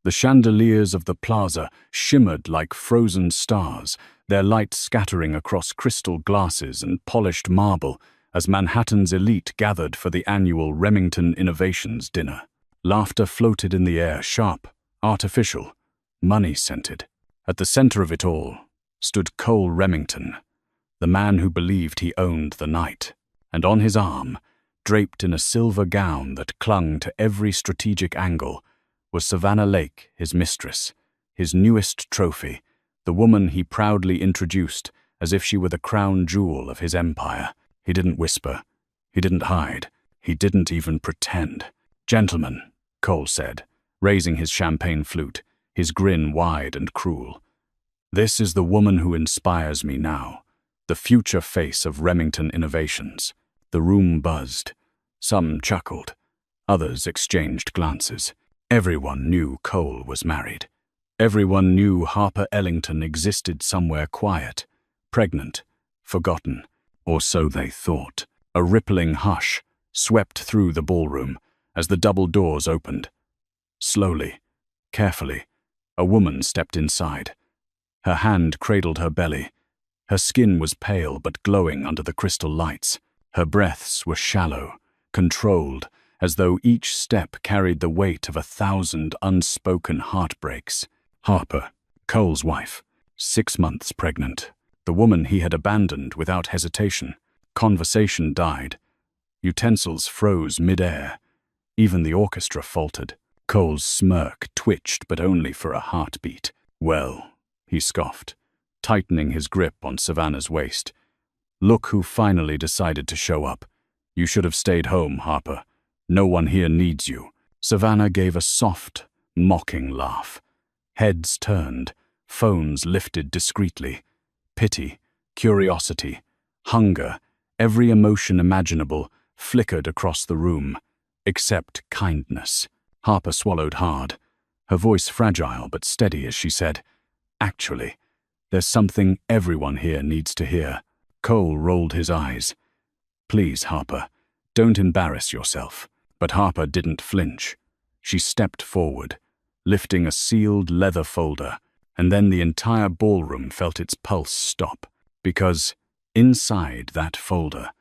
The chandeliers of the plaza shimmered like frozen stars, their light scattering across crystal glasses and polished marble as Manhattan's elite gathered for the annual Remington Innovations dinner. Laughter floated in the air, sharp, artificial, money-scented. At the center of it all stood Cole Remington, the man who believed he owned the night, and on his arm, draped in a silver gown that clung to every strategic angle, was Savannah Lake, his mistress, his newest trophy, the woman he proudly introduced as if she were the crown jewel of his empire. He didn't whisper. He didn't hide. He didn't even pretend. "Gentlemen," Cole said, raising his champagne flute, his grin wide and cruel. "This is the woman who inspires me now, the future face of Remington Innovations." The room buzzed. Some chuckled. Others exchanged glances. Everyone knew Cole was married. Everyone knew Harper Ellington existed somewhere quiet, pregnant, forgotten, or so they thought. A rippling hush swept through the ballroom as the double doors opened. Slowly, carefully, a woman stepped inside. Her hand cradled her belly. Her skin was pale but glowing under the crystal lights. Her breaths were shallow, controlled, as though each step carried the weight of 1,000 unspoken heartbreaks. Harper, Cole's wife, 6 months pregnant. The woman he had abandoned without hesitation. Conversation died. Utensils froze mid-air. Even the orchestra faltered. Cole's smirk twitched, but only for a heartbeat. "Well," he scoffed, tightening his grip on Savannah's waist. "Look who finally decided to show up. You should have stayed home, Harper. No one here needs you." Savannah gave a soft, mocking laugh. Heads turned, phones lifted discreetly. Pity, curiosity, hunger, every emotion imaginable flickered across the room, except kindness. Harper swallowed hard, her voice fragile but steady as she said, "Actually, there's something everyone here needs to hear." Cole rolled his eyes. "Please, Harper, don't embarrass yourself." But Harper didn't flinch. She stepped forward, lifting a sealed leather folder, and then the entire ballroom felt its pulse stop, because inside that folder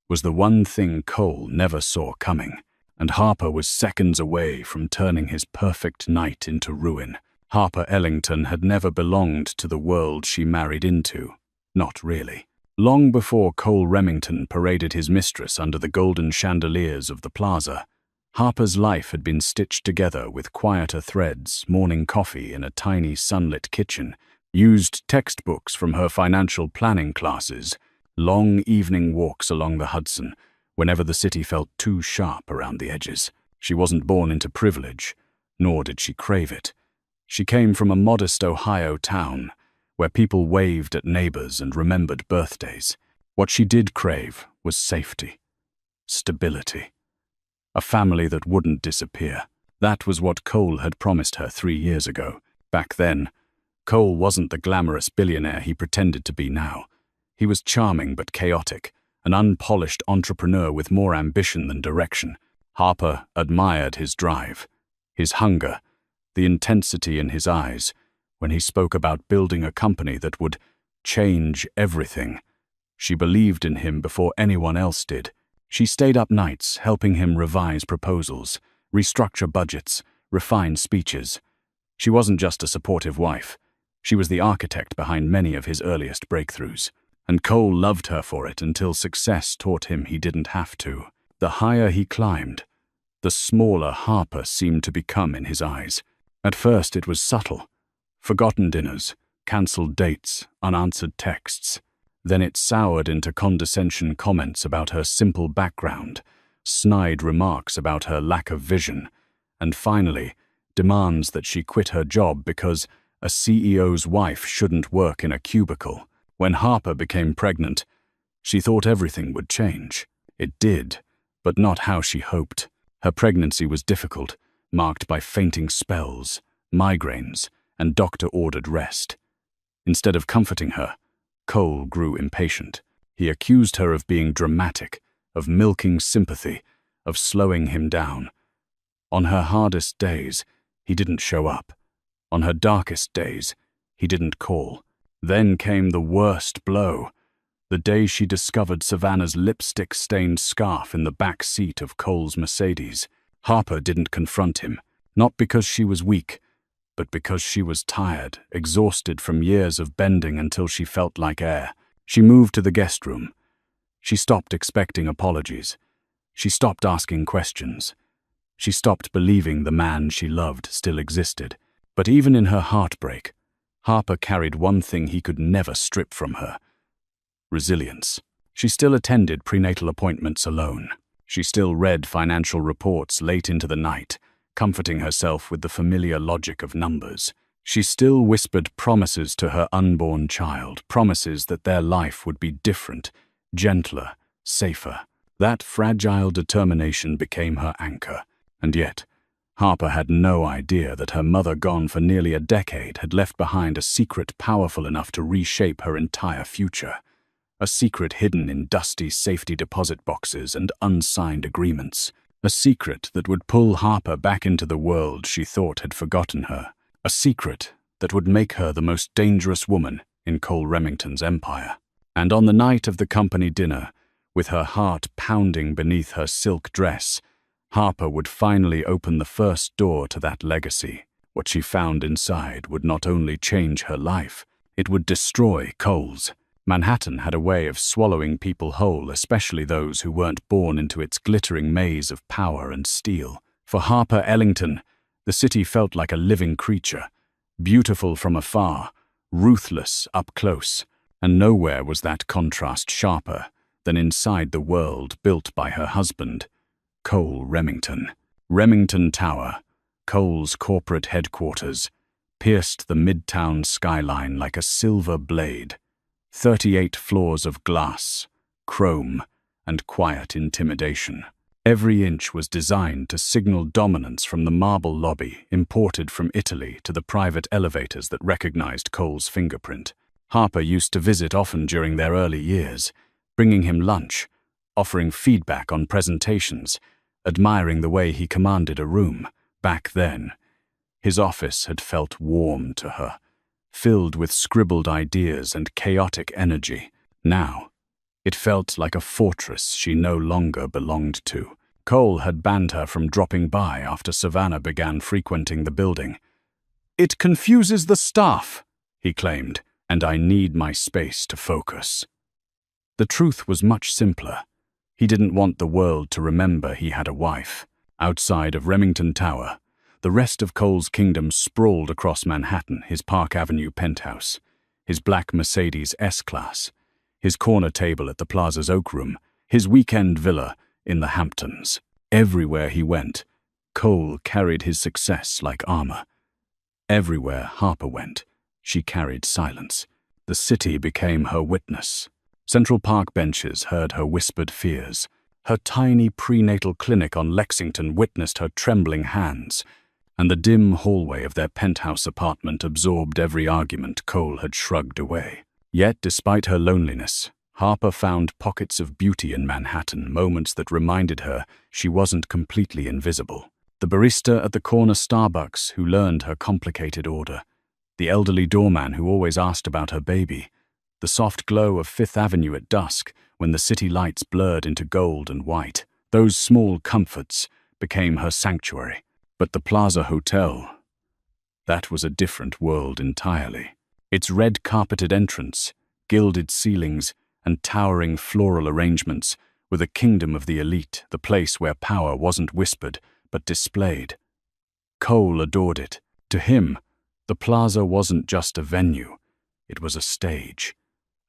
was the one thing Cole never saw coming, and Harper was seconds away from turning his perfect night into ruin. Harper Ellington had never belonged to the world she married into. Not really. Long before Cole Remington paraded his mistress under the golden chandeliers of the plaza, Harper's life had been stitched together with quieter threads, morning coffee in a tiny sunlit kitchen, used textbooks from her financial planning classes, long evening walks along the Hudson, whenever the city felt too sharp around the edges. She wasn't born into privilege, nor did she crave it. She came from a modest Ohio town, where people waved at neighbors and remembered birthdays. What she did crave was safety, stability, a family that wouldn't disappear. That was what Cole had promised her 3 years ago. Back then, Cole wasn't the glamorous billionaire he pretended to be now. He was charming but chaotic, an unpolished entrepreneur with more ambition than direction. Harper admired his drive, his hunger, the intensity in his eyes, when he spoke about building a company that would change everything. She believed in him before anyone else did. She stayed up nights helping him revise proposals, restructure budgets, refine speeches. She wasn't just a supportive wife. She was the architect behind many of his earliest breakthroughs. And Cole loved her for it until success taught him he didn't have to. The higher he climbed, the smaller Harper seemed to become in his eyes. At first it was subtle. Forgotten dinners, cancelled dates, unanswered texts. Then it soured into condescension comments about her simple background, snide remarks about her lack of vision, and finally, demands that she quit her job because a CEO's wife shouldn't work in a cubicle. When Harper became pregnant, she thought everything would change. It did, but not how she hoped. Her pregnancy was difficult, marked by fainting spells, migraines, and doctor-ordered rest. Instead of comforting her, Cole grew impatient. He accused her of being dramatic, of milking sympathy, of slowing him down. On her hardest days, He didn't show up. On her darkest days, he didn't call. Then came the worst blow. The day she discovered Savannah's lipstick-stained scarf in the back seat of Cole's Mercedes. Harper didn't confront him, not because she was weak, but because she was tired, exhausted from years of bending until she felt like air. She moved to the guest room. She stopped expecting apologies. She stopped asking questions. She stopped believing the man she loved still existed. But even in her heartbreak, Harper carried one thing he could never strip from her: resilience. She still attended prenatal appointments alone. She still read financial reports late into the night, comforting herself with the familiar logic of numbers. She still whispered promises to her unborn child, promises that their life would be different, gentler, safer. That fragile determination became her anchor. And yet, Harper had no idea that her mother, gone for nearly a decade, had left behind a secret powerful enough to reshape her entire future. A secret hidden in dusty safety deposit boxes and unsigned agreements. A secret that would pull Harper back into the world she thought had forgotten her. A secret that would make her the most dangerous woman in Cole Remington's empire. And on the night of the company dinner, with her heart pounding beneath her silk dress, Harper would finally open the first door to that legacy. What she found inside would not only change her life, it would destroy Cole's. Manhattan had a way of swallowing people whole, especially those who weren't born into its glittering maze of power and steel. For Harper Ellington, the city felt like a living creature, beautiful from afar, ruthless up close, and nowhere was that contrast sharper than inside the world built by her husband, Cole Remington. Remington Tower, Cole's corporate headquarters, pierced the midtown skyline like a silver blade. 38 floors of glass, chrome, and quiet intimidation. Every inch was designed to signal dominance, from the marble lobby imported from Italy to the private elevators that recognized Cole's fingerprint. Harper used to visit often during their early years, bringing him lunch, offering feedback on presentations, admiring the way he commanded a room. Back then, his office had felt warm to her, filled with scribbled ideas and chaotic energy. Now, it felt like a fortress she no longer belonged to. Cole had banned her from dropping by after Savannah began frequenting the building. "It confuses the staff," he claimed, "and I need my space to focus." The truth was much simpler. He didn't want the world to remember he had a wife. Outside of Remington Tower, the rest of Cole's kingdom sprawled across Manhattan: his Park Avenue penthouse, his black Mercedes S-Class, his corner table at the Plaza's Oak Room, his weekend villa in the Hamptons. Everywhere he went, Cole carried his success like armor. Everywhere Harper went, she carried silence. The city became her witness. Central Park benches heard her whispered fears. Her tiny prenatal clinic on Lexington witnessed her trembling hands. And the dim hallway of their penthouse apartment absorbed every argument Cole had shrugged away. Yet, despite her loneliness, Harper found pockets of beauty in Manhattan, moments that reminded her she wasn't completely invisible. The barista at the corner Starbucks who learned her complicated order, the elderly doorman who always asked about her baby, the soft glow of Fifth Avenue at dusk when the city lights blurred into gold and white. Those small comforts became her sanctuary. But the Plaza Hotel, that was a different world entirely. Its red-carpeted entrance, gilded ceilings, and towering floral arrangements were the kingdom of the elite, the place where power wasn't whispered, but displayed. Cole adored it. To him, the Plaza wasn't just a venue, it was a stage.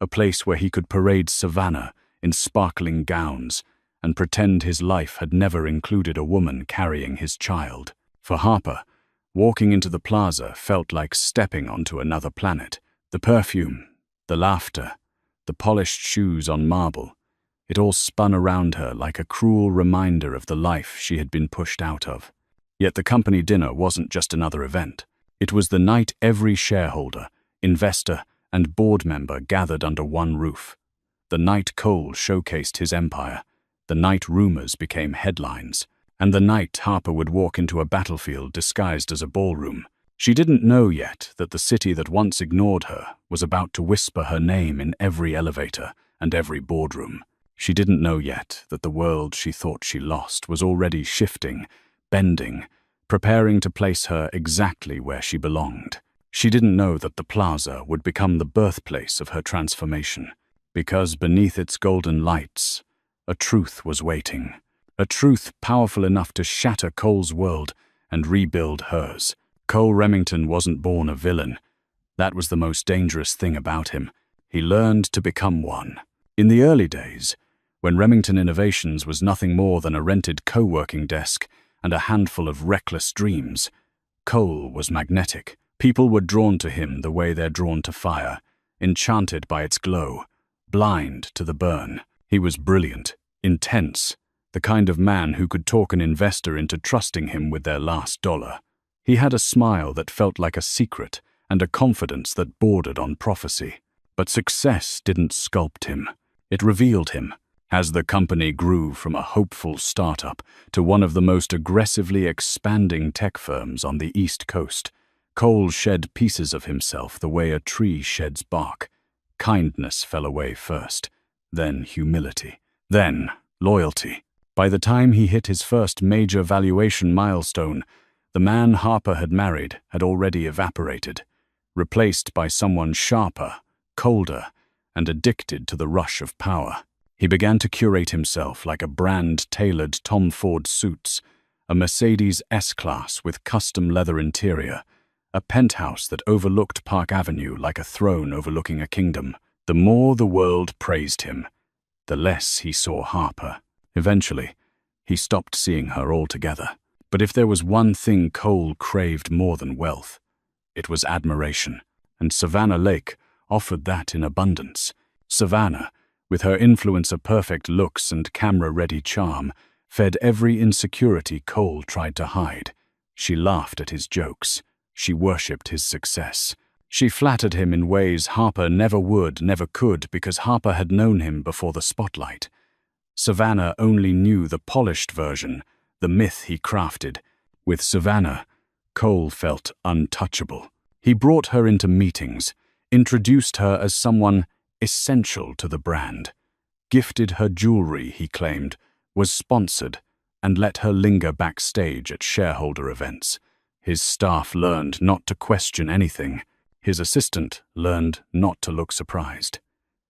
A place where he could parade Savannah in sparkling gowns and pretend his life had never included a woman carrying his child. For Harper, walking into the Plaza felt like stepping onto another planet. The perfume, the laughter, the polished shoes on marble, it all spun around her like a cruel reminder of the life she had been pushed out of. Yet the company dinner wasn't just another event. It was the night every shareholder, investor, and board member gathered under one roof. The night Cole showcased his empire. The night rumors became headlines. And the night Harper would walk into a battlefield disguised as a ballroom. She didn't know yet that the city that once ignored her was about to whisper her name in every elevator and every boardroom. She didn't know yet that the world she thought she lost was already shifting, bending, preparing to place her exactly where she belonged. She didn't know that the plaza would become the birthplace of her transformation, because beneath its golden lights, a truth was waiting. A truth powerful enough to shatter Cole's world and rebuild hers. Cole Remington wasn't born a villain. That was the most dangerous thing about him. He learned to become one. In the early days, when Remington Innovations was nothing more than a rented co-working desk and a handful of reckless dreams, Cole was magnetic. People were drawn to him the way they're drawn to fire, enchanted by its glow, blind to the burn. He was brilliant, intense, the kind of man who could talk an investor into trusting him with their last dollar. He had a smile that felt like a secret and a confidence that bordered on prophecy. But success didn't sculpt him. It revealed him. As the company grew from a hopeful startup to one of the most aggressively expanding tech firms on the East Coast, Cole shed pieces of himself the way a tree sheds bark. Kindness fell away first, then humility, then loyalty. By the time he hit his first major valuation milestone, the man Harper had married had already evaporated, replaced by someone sharper, colder, and addicted to the rush of power. He began to curate himself like a brand tailored Tom Ford suits, a Mercedes S-Class with custom leather interior, a penthouse that overlooked Park Avenue like a throne overlooking a kingdom. The more the world praised him, the less he saw Harper. Eventually, he stopped seeing her altogether. But if there was one thing Cole craved more than wealth, it was admiration, and Savannah Lake offered that in abundance. Savannah, with her influencer-perfect looks and camera-ready charm, fed every insecurity Cole tried to hide. She laughed at his jokes. She worshipped his success. She flattered him in ways Harper never would, never could, because Harper had known him before the spotlight. Savannah only knew the polished version, the myth he crafted. With Savannah, Cole felt untouchable. He brought her into meetings, introduced her as someone essential to the brand, gifted her jewelry, he claimed, was sponsored, and let her linger backstage at shareholder events. His staff learned not to question anything. His assistant learned not to look surprised.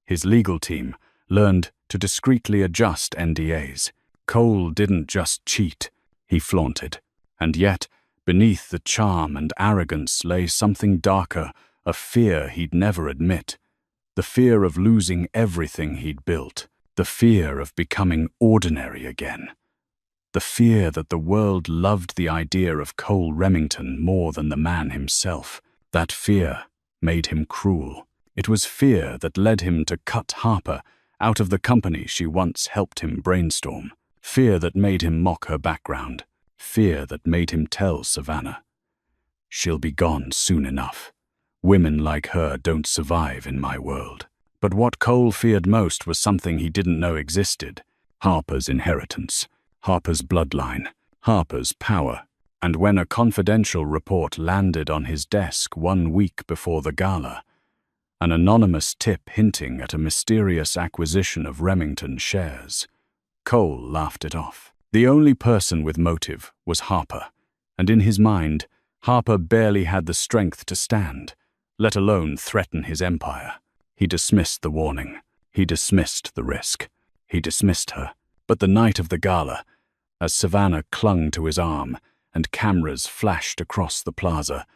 His legal team learned to discreetly adjust NDAs. Cole didn't just cheat, he flaunted. And yet, beneath the charm and arrogance lay something darker, a fear he'd never admit. The fear of losing everything he'd built. The fear of becoming ordinary again. The fear that the world loved the idea of Cole Remington more than the man himself. That fear made him cruel. It was fear that led him to cut Harper out of the company she once helped him brainstorm. Fear that made him mock her background. Fear that made him tell Savannah, "She'll be gone soon enough. Women like her don't survive in my world." But what Cole feared most was something he didn't know existed. Harper's inheritance, Harper's bloodline, Harper's power. And when a confidential report landed on his desk 1 week before the gala, an anonymous tip hinting at a mysterious acquisition of Remington shares, Cole laughed it off. The only person with motive was Harper, and in his mind, Harper barely had the strength to stand, let alone threaten his empire. He dismissed the warning. He dismissed the risk. He dismissed her. But the night of the gala, as Savannah clung to his arm and cameras flashed across the plaza,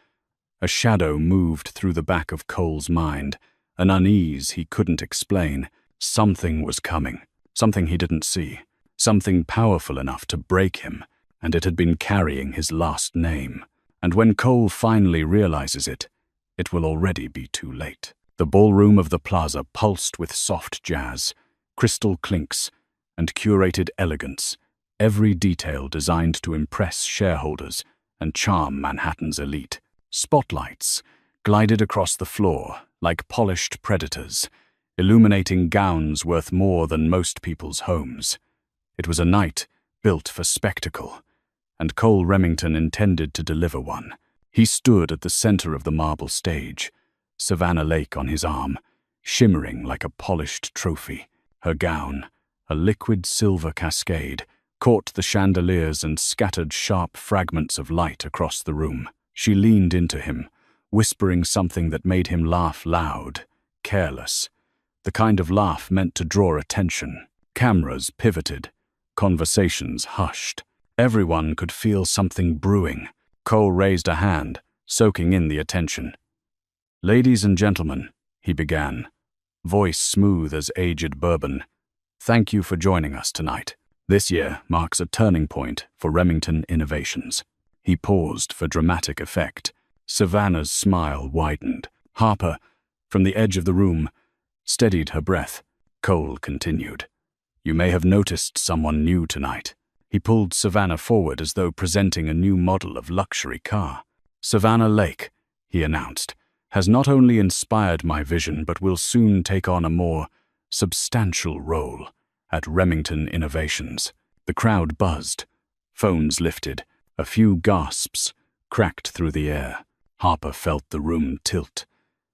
a shadow moved through the back of Cole's mind, an unease he couldn't explain. Something was coming, something he didn't see, something powerful enough to break him, and it had been carrying his last name. And when Cole finally realizes it, it will already be too late. The ballroom of the plaza pulsed with soft jazz, crystal clinks, and curated elegance, every detail designed to impress shareholders and charm Manhattan's elite. Spotlights glided across the floor like polished predators, illuminating gowns worth more than most people's homes. It was a night built for spectacle, and Cole Remington intended to deliver one. He stood at the center of the marble stage, Savannah Lake on his arm, shimmering like a polished trophy. Her gown, a liquid silver cascade, caught the chandeliers and scattered sharp fragments of light across the room. She leaned into him, whispering something that made him laugh loud, careless, the kind of laugh meant to draw attention. Cameras pivoted, conversations hushed. Everyone could feel something brewing. Cole raised a hand, soaking in the attention. "Ladies and gentlemen," he began, voice smooth as aged bourbon, "thank you for joining us tonight. This year marks a turning point for Remington Innovations." He paused for dramatic effect. Savannah's smile widened. Harper, from the edge of the room, steadied her breath. Cole continued, "You may have noticed someone new tonight." He pulled Savannah forward as though presenting a new model of luxury car. "Savannah Lake," he announced, "has not only inspired my vision but will soon take on a more substantial role at Remington Innovations." The crowd buzzed. Phones lifted. A few gasps cracked through the air. Harper felt the room tilt.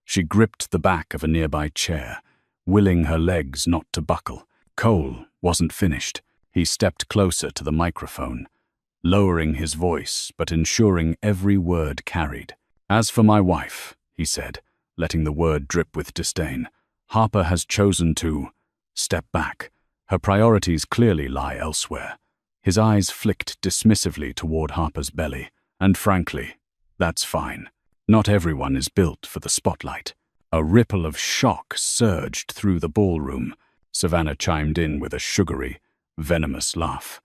She gripped the back of a nearby chair, willing her legs not to buckle. Cole wasn't finished. He stepped closer to the microphone, lowering his voice but ensuring every word carried. "As for my wife," he said, letting the word drip with disdain, "Harper has chosen to step back. Her priorities clearly lie elsewhere." His eyes flicked dismissively toward Harper's belly. "And frankly, that's fine. Not everyone is built for the spotlight." A ripple of shock surged through the ballroom. Savannah chimed in with a sugary, venomous laugh.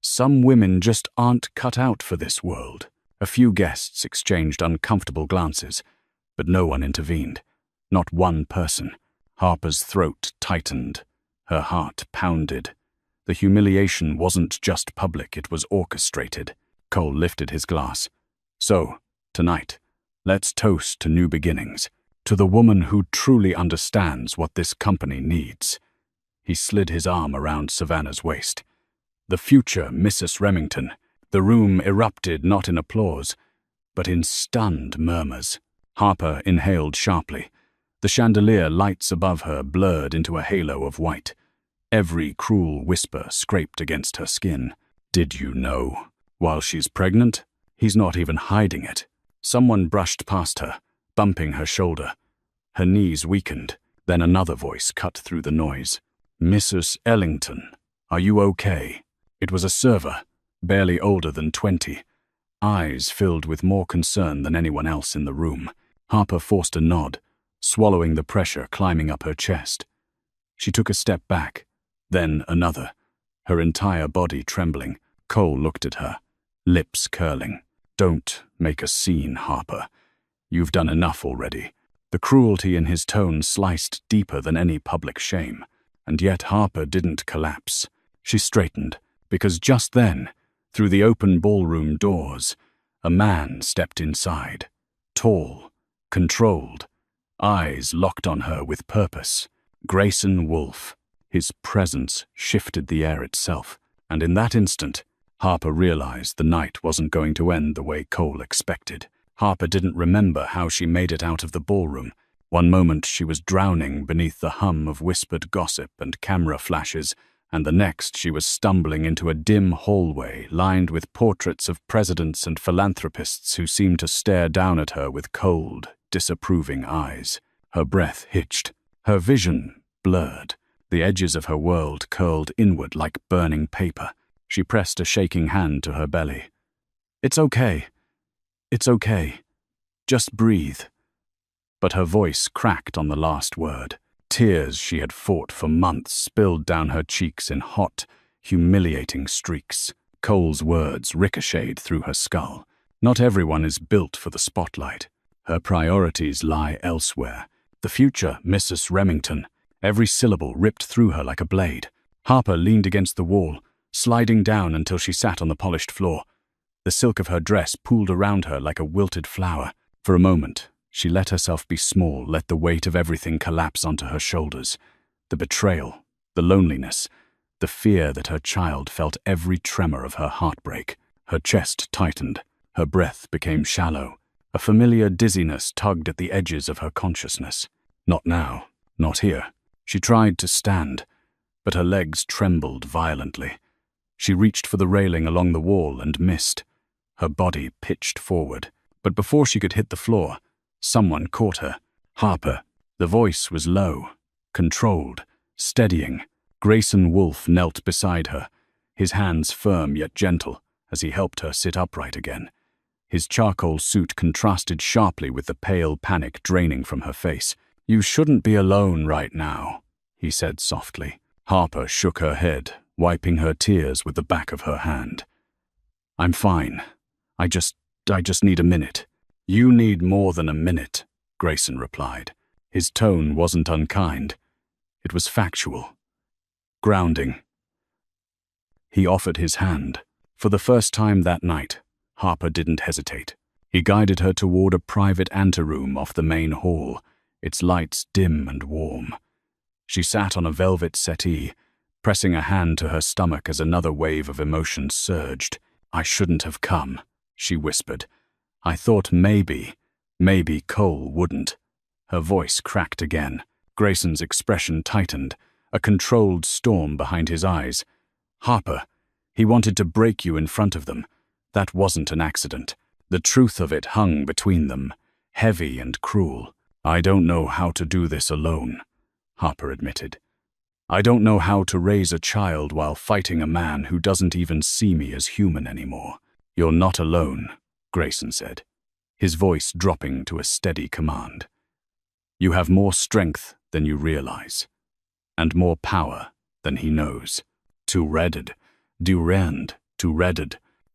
"Some women just aren't cut out for this world." A few guests exchanged uncomfortable glances, but no one intervened. Not one person. Harper's throat tightened. Her heart pounded. The humiliation wasn't just public, it was orchestrated. Cole lifted his glass. "So, tonight, let's toast to new beginnings, to the woman who truly understands what this company needs." He slid his arm around Savannah's waist. "The future Mrs. Remington." The room erupted not in applause, but in stunned murmurs. Harper inhaled sharply. The chandelier lights above her blurred into a halo of white. Every cruel whisper scraped against her skin. "Did you know? While she's pregnant, he's not even hiding it." Someone brushed past her, bumping her shoulder. Her knees weakened. Then another voice cut through the noise. "Mrs. Ellington, are you okay?" It was a server, barely older than 20, eyes filled with more concern than anyone else in the room. Harper forced a nod, swallowing the pressure climbing up her chest. She took a step back, then another, her entire body trembling. Cole looked at her, lips curling. "Don't make a scene, Harper. You've done enough already." The cruelty in his tone sliced deeper than any public shame. And yet Harper didn't collapse. She straightened, because just then, through the open ballroom doors, a man stepped inside. Tall, controlled, eyes locked on her with purpose. Grayson Wolfe. His presence shifted the air itself, and in that instant, Harper realized the night wasn't going to end the way Cole expected. Harper didn't remember how she made it out of the ballroom. One moment she was drowning beneath the hum of whispered gossip and camera flashes, and the next she was stumbling into a dim hallway lined with portraits of presidents and philanthropists who seemed to stare down at her with cold, disapproving eyes. Her breath hitched, her vision blurred. The edges of her world curled inward like burning paper. She pressed a shaking hand to her belly. "It's okay. It's okay. Just breathe." But her voice cracked on the last word. Tears she had fought for months spilled down her cheeks in hot, humiliating streaks. Cole's words ricocheted through her skull. Not everyone is built for the spotlight. Her priorities lie elsewhere. The future Mrs. Remington. Every syllable ripped through her like a blade. Harper leaned against the wall, sliding down until she sat on the polished floor. The silk of her dress pooled around her like a wilted flower. For a moment, she let herself be small, let the weight of everything collapse onto her shoulders. The betrayal, the loneliness, the fear that her child felt every tremor of her heartbreak. Her chest tightened, her breath became shallow. A familiar dizziness tugged at the edges of her consciousness. Not now, not here. She tried to stand, but her legs trembled violently. She reached for the railing along the wall and missed. Her body pitched forward, but before she could hit the floor, someone caught her. Harper. The voice was low, controlled, steadying. Grayson Wolfe knelt beside her, his hands firm yet gentle, as he helped her sit upright again. His charcoal suit contrasted sharply with the pale panic draining from her face. "You shouldn't be alone right now," he said softly. Harper shook her head, wiping her tears with the back of her hand. "I'm fine. I just need a minute." "You need more than a minute," Grayson replied. His tone wasn't unkind. It was factual. Grounding. He offered his hand. For the first time that night, Harper didn't hesitate. He guided her toward a private anteroom off the main hall, its lights dim and warm. She sat on a velvet settee, pressing a hand to her stomach as another wave of emotion surged. "I shouldn't have come," she whispered. "I thought maybe Cole wouldn't." Her voice cracked again. Grayson's expression tightened, a controlled storm behind his eyes. "Harper, he wanted to break you in front of them. That wasn't an accident." The truth of it hung between them, heavy and cruel. "I don't know how to do this alone," Harper admitted. "I don't know how to raise a child while fighting a man who doesn't even see me as human anymore." "You're not alone," Grayson said, his voice dropping to a steady command. "You have more strength than you realize, and more power than he knows." "To redded.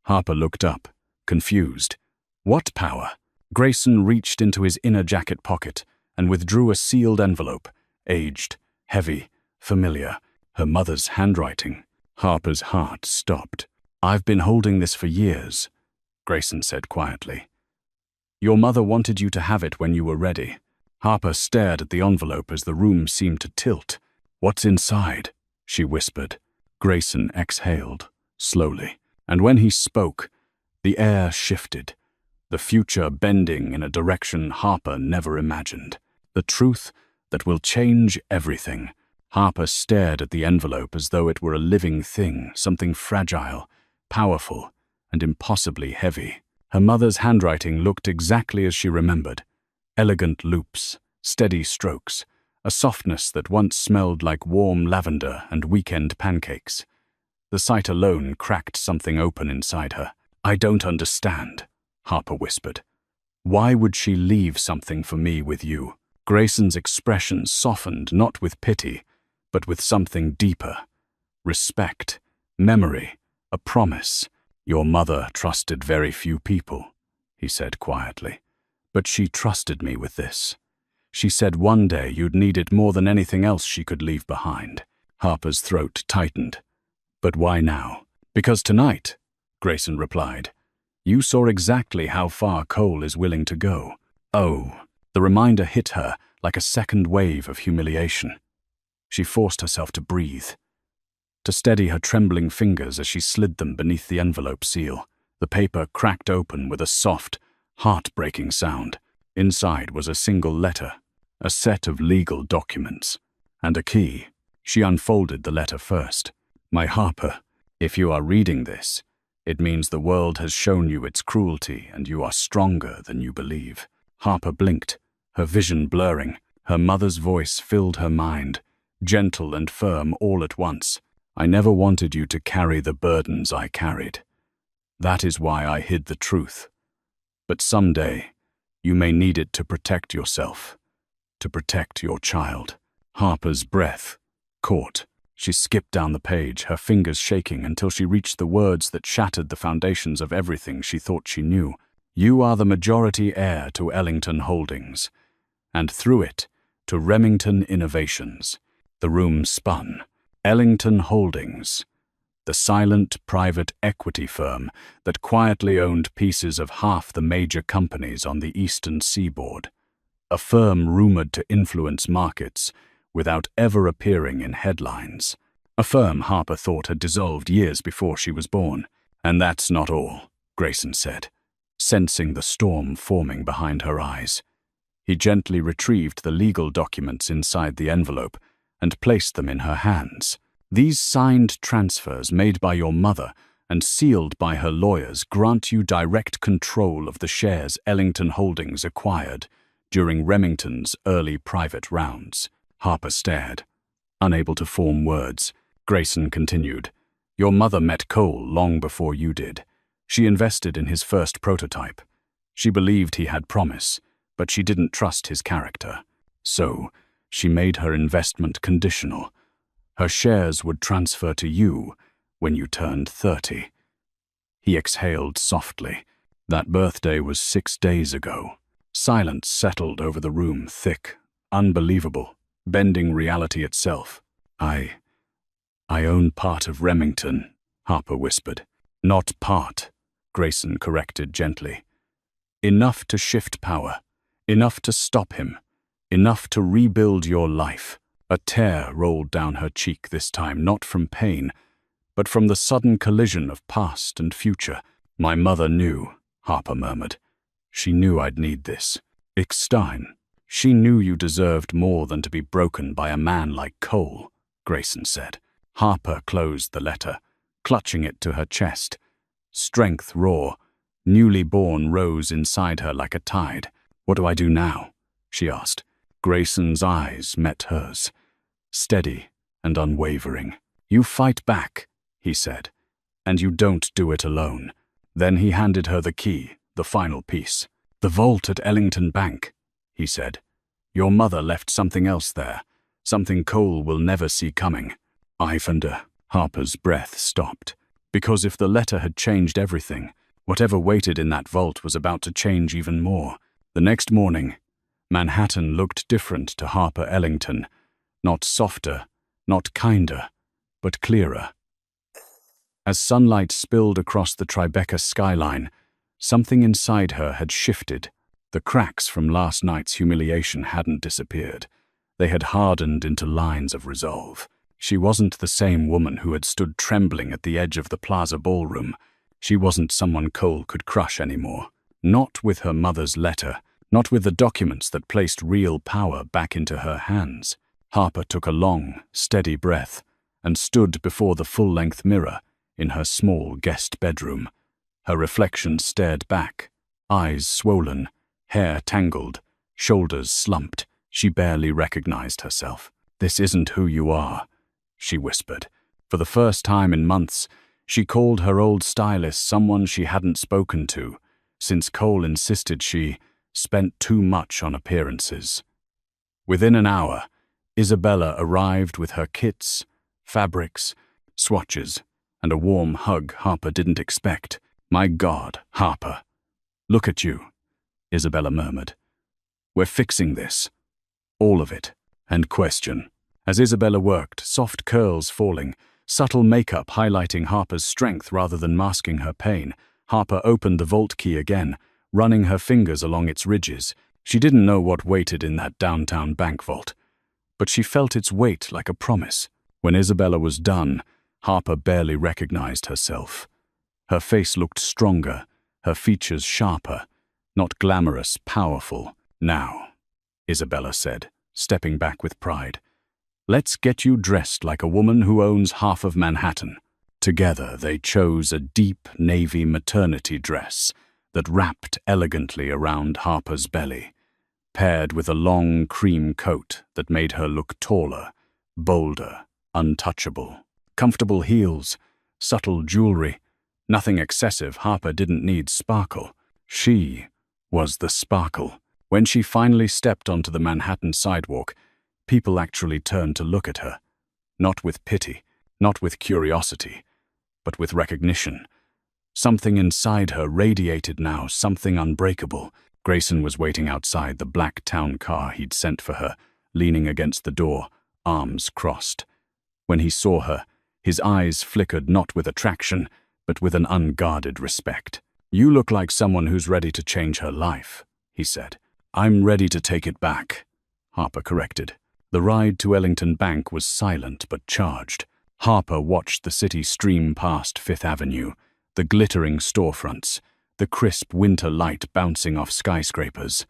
Harper looked up, confused. "What power?" Grayson reached into his inner jacket pocket and withdrew a sealed envelope, aged, heavy, familiar, her mother's handwriting. Harper's heart stopped. "I've been holding this for years," Grayson said quietly. "Your mother wanted you to have it when you were ready." Harper stared at the envelope as the room seemed to tilt. "What's inside?" she whispered. Grayson exhaled, slowly, and when he spoke, the air shifted, the future bending in a direction Harper never imagined. The truth that will change everything. Harper stared at the envelope as though it were a living thing, something fragile, powerful, and impossibly heavy. Her mother's handwriting looked exactly as she remembered. Elegant loops, steady strokes, a softness that once smelled like warm lavender and weekend pancakes. The sight alone cracked something open inside her. "I don't understand," Harper whispered. "Why would she leave something for me with you?" Grayson's expression softened not with pity, but with something deeper. Respect, memory, a promise. "Your mother trusted very few people," he said quietly. "But she trusted me with this. She said one day you'd need it more than anything else she could leave behind." Harper's throat tightened. "But why now?" "Because tonight," Grayson replied, "you saw exactly how far Cole is willing to go." Oh, the reminder hit her like a second wave of humiliation. She forced herself to breathe, to steady her trembling fingers as she slid them beneath the envelope seal. The paper cracked open with a soft, heart-breaking sound. Inside was a single letter, a set of legal documents, and a key. She unfolded the letter first. "My Harper, if you are reading this, it means the world has shown you its cruelty and you are stronger than you believe." Harper blinked, her vision blurring. Her mother's voice filled her mind, gentle and firm all at once. "I never wanted you to carry the burdens I carried. That is why I hid the truth. But someday, you may need it to protect yourself, to protect your child." Harper's breath caught. She skipped down the page, her fingers shaking until she reached the words that shattered the foundations of everything she thought she knew. "You are the majority heir to Ellington Holdings, and through it, to Remington Innovations." The room spun. Ellington Holdings, the silent private equity firm that quietly owned pieces of half the major companies on the eastern seaboard. A firm rumored to influence markets without ever appearing in headlines. a firm Harper thought had dissolved years before she was born. "And that's not all," Grayson said, sensing the storm forming behind her eyes. He gently retrieved the legal documents inside the envelope and placed them in her hands. "These signed transfers made by your mother and sealed by her lawyers grant you direct control of the shares Ellington Holdings acquired during Remington's early private rounds." Harper stared, unable to form words. Grayson continued, "Your mother met Cole long before you did. She invested in his first prototype. She believed he had promise, but she didn't trust his character. So, she made her investment conditional. Her shares would transfer to you when you turned 30. He exhaled softly. That birthday was 6 days ago. Silence settled over the room, thick, unbelievable, bending reality itself. I own part of Remington," Harper whispered. "Not part," Grayson corrected gently. "Enough to shift power. Enough to stop him. Enough to rebuild your life." A tear rolled down her cheek this time, not from pain, but from the sudden collision of past and future. "My mother knew," Harper murmured. "She knew I'd need this. Ickstein. She knew you deserved more than to be broken by a man like Cole," Grayson said. Harper closed the letter, clutching it to her chest. Strength raw, newly born, rose inside her like a tide. "What do I do now?" she asked. Grayson's eyes met hers, steady and unwavering. "You fight back," he said, "and you don't do it alone." Then he handed her the key, the final piece. "The vault at Ellington Bank," he said. "Your mother left something else there, something Cole will never see coming." Harper's breath stopped. Because if the letter had changed everything, whatever waited in that vault was about to change even more. The next morning, Manhattan looked different to Harper Ellington. Not softer, not kinder, but clearer. As sunlight spilled across the Tribeca skyline, something inside her had shifted. The cracks from last night's humiliation hadn't disappeared. They had hardened into lines of resolve. She wasn't the same woman who had stood trembling at the edge of the Plaza ballroom. She wasn't someone Cole could crush anymore. Not with her mother's letter, not with the documents that placed real power back into her hands. Harper took a long, steady breath and stood before the full-length mirror in her small guest bedroom. Her reflection stared back, eyes swollen, hair tangled, shoulders slumped. She barely recognized herself. "This isn't who you are," she whispered. For the first time in months, she called her old stylist someone she hadn't spoken to, since Cole insisted she spent too much on appearances. Within an hour, Isabella arrived with her kits, fabrics, swatches, and a warm hug Harper didn't expect. "My God, Harper. Look at you," Isabella murmured. "We're fixing this. All of it." And question. As Isabella worked, soft curls falling, subtle makeup highlighting Harper's strength rather than masking her pain, Harper opened the vault key again, running her fingers along its ridges. She didn't know what waited in that downtown bank vault, but she felt its weight like a promise. When Isabella was done, Harper barely recognized herself. Her face looked stronger, her features sharper, not glamorous, powerful. "Now," Isabella said, stepping back with pride, "let's get you dressed like a woman who owns half of Manhattan." Together they chose a deep navy maternity dress that wrapped elegantly around Harper's belly, paired with a long cream coat that made her look taller, bolder, untouchable. Comfortable heels, subtle jewelry, nothing excessive. Harper didn't need sparkle. She was the sparkle. When she finally stepped onto the Manhattan sidewalk, people actually turned to look at her. Not with pity, not with curiosity, but with recognition. Something inside her radiated now, something unbreakable. Grayson was waiting outside the black town car he'd sent for her, leaning against the door, arms crossed. When he saw her, his eyes flickered not with attraction, but with an unguarded respect. "You look like someone who's ready to change her life," he said. "I'm ready to take it back," Harper corrected. The ride to Ellington Bank was silent but charged. Harper watched the city stream past Fifth Avenue, the glittering storefronts, the crisp winter light bouncing off skyscrapers.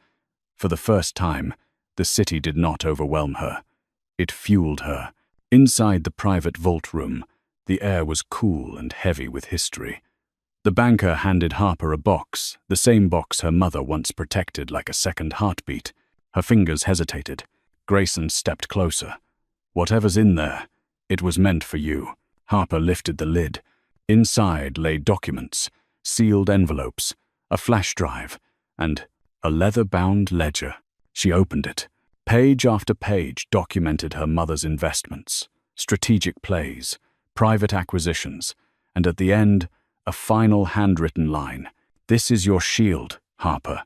For the first time, the city did not overwhelm her. It fueled her. Inside the private vault room, the air was cool and heavy with history. The banker handed Harper a box, the same box her mother once protected like a second heartbeat. Her fingers hesitated. Grayson stepped closer. "Whatever's in there, it was meant for you." Harper lifted the lid. Inside lay documents, sealed envelopes, a flash drive, and a leather-bound ledger. She opened it. Page after page documented her mother's investments, strategic plays, private acquisitions, and at the end, a final handwritten line. "This is your shield, Harper.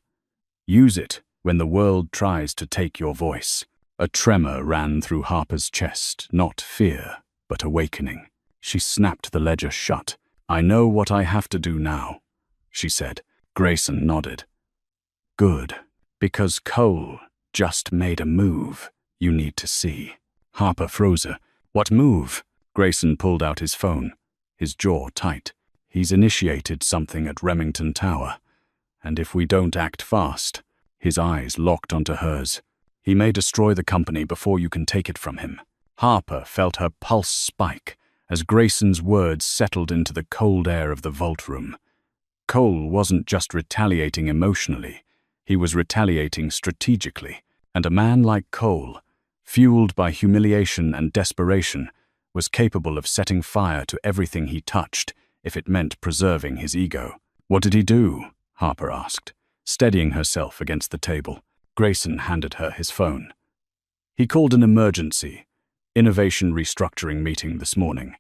Use it when the world tries to take your voice." A tremor ran through Harper's chest, not fear, but awakening. She snapped the ledger shut. "I know what I have to do now," she said. Grayson nodded. "Good, because Cole just made a move you need to see." Harper froze her. "What move?" Grayson pulled out his phone, his jaw tight. "He's initiated something at Remington Tower, and if we don't act fast," his eyes locked onto hers, "he may destroy the company before you can take it from him." Harper felt her pulse spike as Grayson's words settled into the cold air of the vault room. Cole wasn't just retaliating emotionally, he was retaliating strategically, and a man like Cole, fueled by humiliation and desperation, was capable of setting fire to everything he touched if it meant preserving his ego. "What did he do?" Harper asked, steadying herself against the table. Grayson handed her his phone. "He called an emergency, innovation restructuring meeting this morning.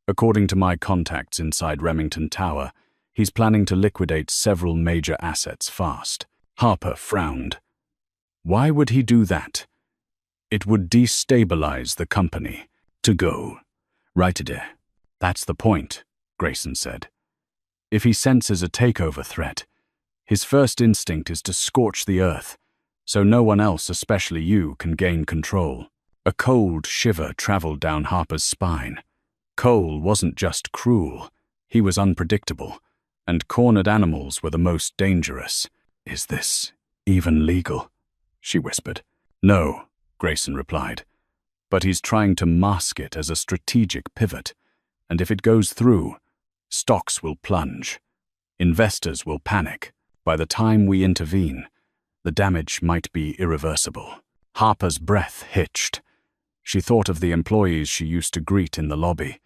According to my contacts inside Remington Tower, he's planning to liquidate several major assets fast." Harper frowned. "Why would he do that?" "It would destabilize the company." "To go. Right there. That's the point," Grayson said. "If he senses a takeover threat, his first instinct is to scorch the earth, so no one else, especially you, can gain control." A cold shiver traveled down Harper's spine. Cole wasn't just cruel, he was unpredictable, and cornered animals were the most dangerous. "Is this even legal?" she whispered. "No," Grayson replied, "but he's trying to mask it as a strategic pivot, and if it goes through, stocks will plunge. Investors will panic. By the time we intervene, the damage might be irreversible." Harper's breath hitched. She thought of the employees she used to greet in the lobby,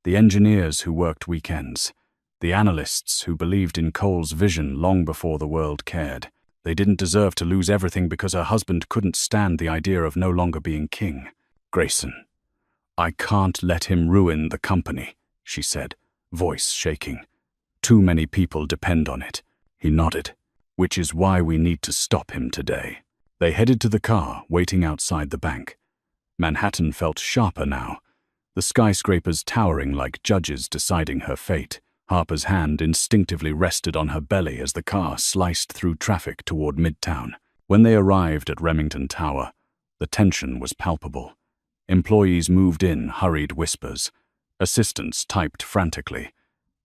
the engineers who worked weekends, the analysts who believed in Cole's vision long before the world cared. They didn't deserve to lose everything because her husband couldn't stand the idea of no longer being king. "Grayson, I can't let him ruin the company," she said, voice shaking. "Too many people depend on it." He nodded. "Which is why we need to stop him today." They headed to the car, waiting outside the bank. Manhattan felt sharper now, the skyscrapers towering like judges deciding her fate. Harper's hand instinctively rested on her belly as the car sliced through traffic toward Midtown. When they arrived at Remington Tower, the tension was palpable. Employees moved in hurried whispers. Assistants typed frantically.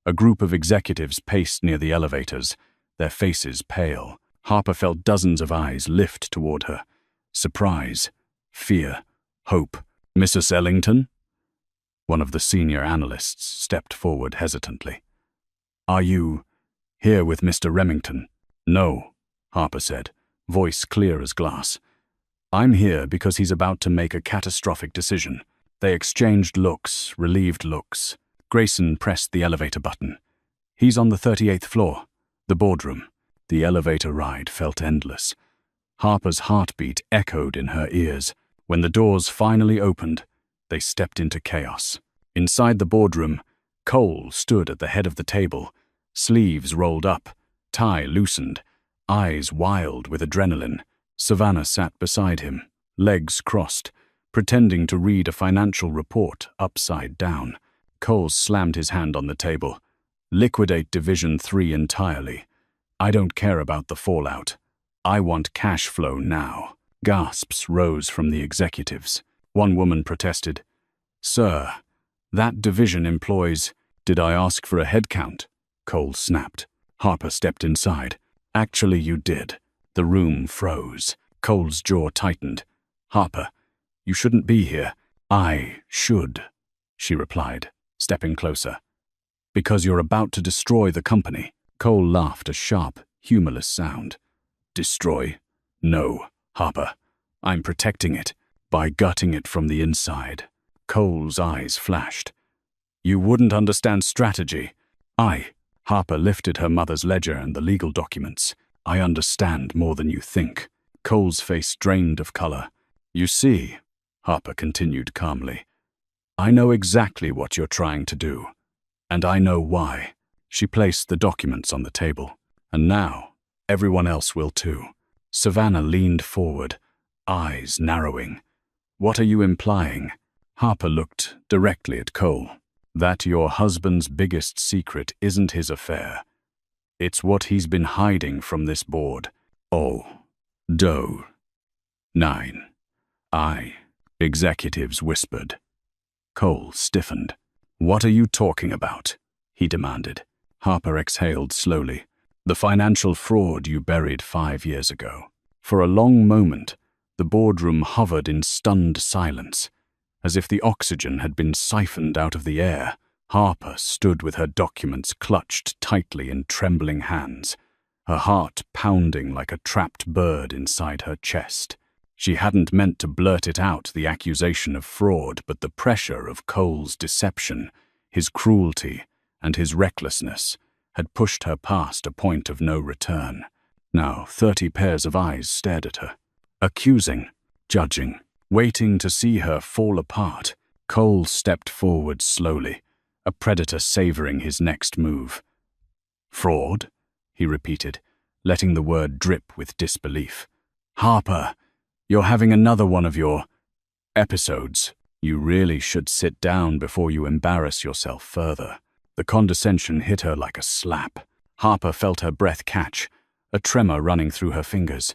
A group of executives paced near the elevators, their faces pale. Harper felt dozens of eyes lift toward her. Surprise, fear, hope. "Mrs. Ellington?" One of the senior analysts stepped forward hesitantly. "Are you here with Mr. Remington?" "No," Harper said, voice clear as glass. "I'm here because he's about to make a catastrophic decision." They exchanged looks, relieved looks. Grayson pressed the elevator button. "He's on the 38th floor, the boardroom." The elevator ride felt endless. Harper's heartbeat echoed in her ears. When the doors finally opened, they stepped into chaos. Inside the boardroom, Cole stood at the head of the table, sleeves rolled up, tie loosened, eyes wild with adrenaline. Savannah sat beside him, legs crossed, pretending to read a financial report upside down. Cole slammed his hand on the table. "Liquidate Division 3 entirely. I don't care about the fallout. I want cash flow now." Gasps rose from the executives. One woman protested, "Sir, That division employs— Did I ask for a head count? Cole snapped. Harper stepped inside. Actually, you did. The room froze. Cole's jaw tightened. Harper, you shouldn't be here. I should, she replied, stepping closer. Because you're about to destroy the company. Cole laughed a sharp, humorless sound. Destroy? No, Harper. I'm protecting it by gutting it from the inside. Cole's eyes flashed. You wouldn't understand strategy. Harper lifted her mother's ledger and the legal documents. I understand more than you think. Cole's face drained of color. You see, Harper continued calmly, I know exactly what you're trying to do. And I know why. She placed the documents on the table. And now, everyone else will too. Savannah leaned forward, eyes narrowing. What are you implying? Harper looked directly at Cole. That your husband's biggest secret isn't his affair. It's what he's been hiding from this board. Oh, Doe. 9. Executives whispered. Cole stiffened. What are you talking about? He demanded. Harper exhaled slowly. The financial fraud you buried 5 years ago. For a long moment, the boardroom hovered in stunned silence. As if the oxygen had been siphoned out of the air, Harper stood with her documents clutched tightly in trembling hands, her heart pounding like a trapped bird inside her chest. She hadn't meant to blurt it out, the accusation of fraud, but the pressure of Cole's deception, his cruelty, and his recklessness had pushed her past a point of no return. Now 30 pairs of eyes stared at her, accusing, judging, waiting to see her fall apart. Cole stepped forward slowly, a predator savoring his next move. Fraud? He repeated, letting the word drip with disbelief. Harper, you're having another one of your episodes. You really should sit down before you embarrass yourself further. The condescension hit her like a slap. Harper felt her breath catch, a tremor running through her fingers.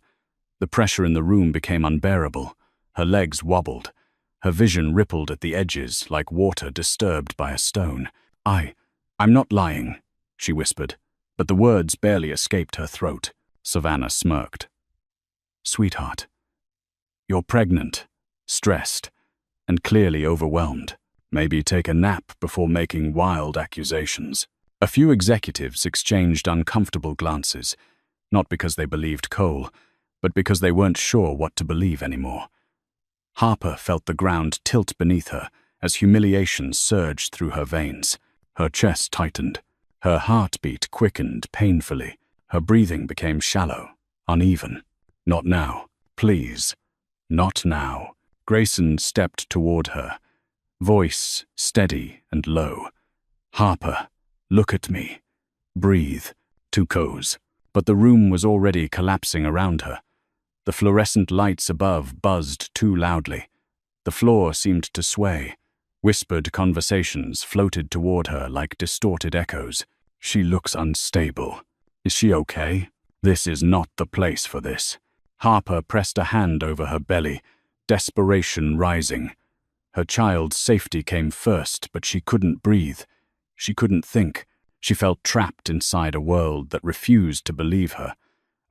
The pressure in the room became unbearable. Her legs wobbled. Her vision rippled at the edges like water disturbed by a stone. I'm not lying, she whispered, but the words barely escaped her throat. Savannah smirked. Sweetheart, you're pregnant, stressed, and clearly overwhelmed. Maybe take a nap before making wild accusations. A few executives exchanged uncomfortable glances, not because they believed Cole, but because they weren't sure what to believe anymore. Harper felt the ground tilt beneath her as humiliation surged through her veins. Her chest tightened. Her heartbeat quickened painfully. Her breathing became shallow, uneven. Not now, please. Not now. Grayson stepped toward her, voice steady and low. Harper, look at me. Breathe. Two coes. But the room was already collapsing around her. The fluorescent lights above buzzed too loudly. The floor seemed to sway. Whispered conversations floated toward her like distorted echoes. She looks unstable. Is she okay? This is not the place for this. Harper pressed a hand over her belly, desperation rising. Her child's safety came first, but she couldn't breathe. She couldn't think. She felt trapped inside a world that refused to believe her,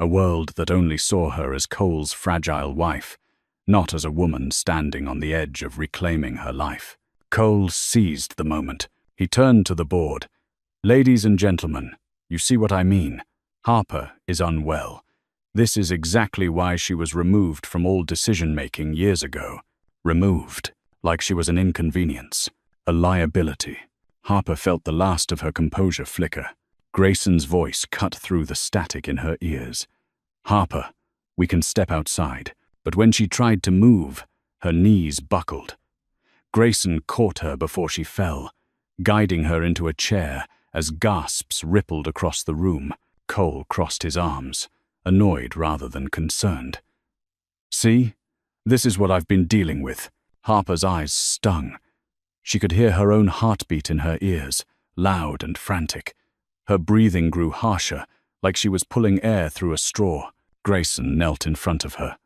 a world that only saw her as Cole's fragile wife, not as a woman standing on the edge of reclaiming her life. Cole seized the moment. He turned to the board. Ladies and gentlemen, you see what I mean. Harper is unwell. This is exactly why she was removed from all decision-making years ago. Removed, like she was an inconvenience, a liability. Harper felt the last of her composure flicker. Grayson's voice cut through the static in her ears. Harper, we can step outside. But when she tried to move, her knees buckled. Grayson caught her before she fell, guiding her into a chair as gasps rippled across the room. Cole crossed his arms, annoyed rather than concerned. See? This is what I've been dealing with. Harper's eyes stung. She could hear her own heartbeat in her ears, loud and frantic. Her breathing grew harsher, like she was pulling air through a straw. Grayson knelt in front of her.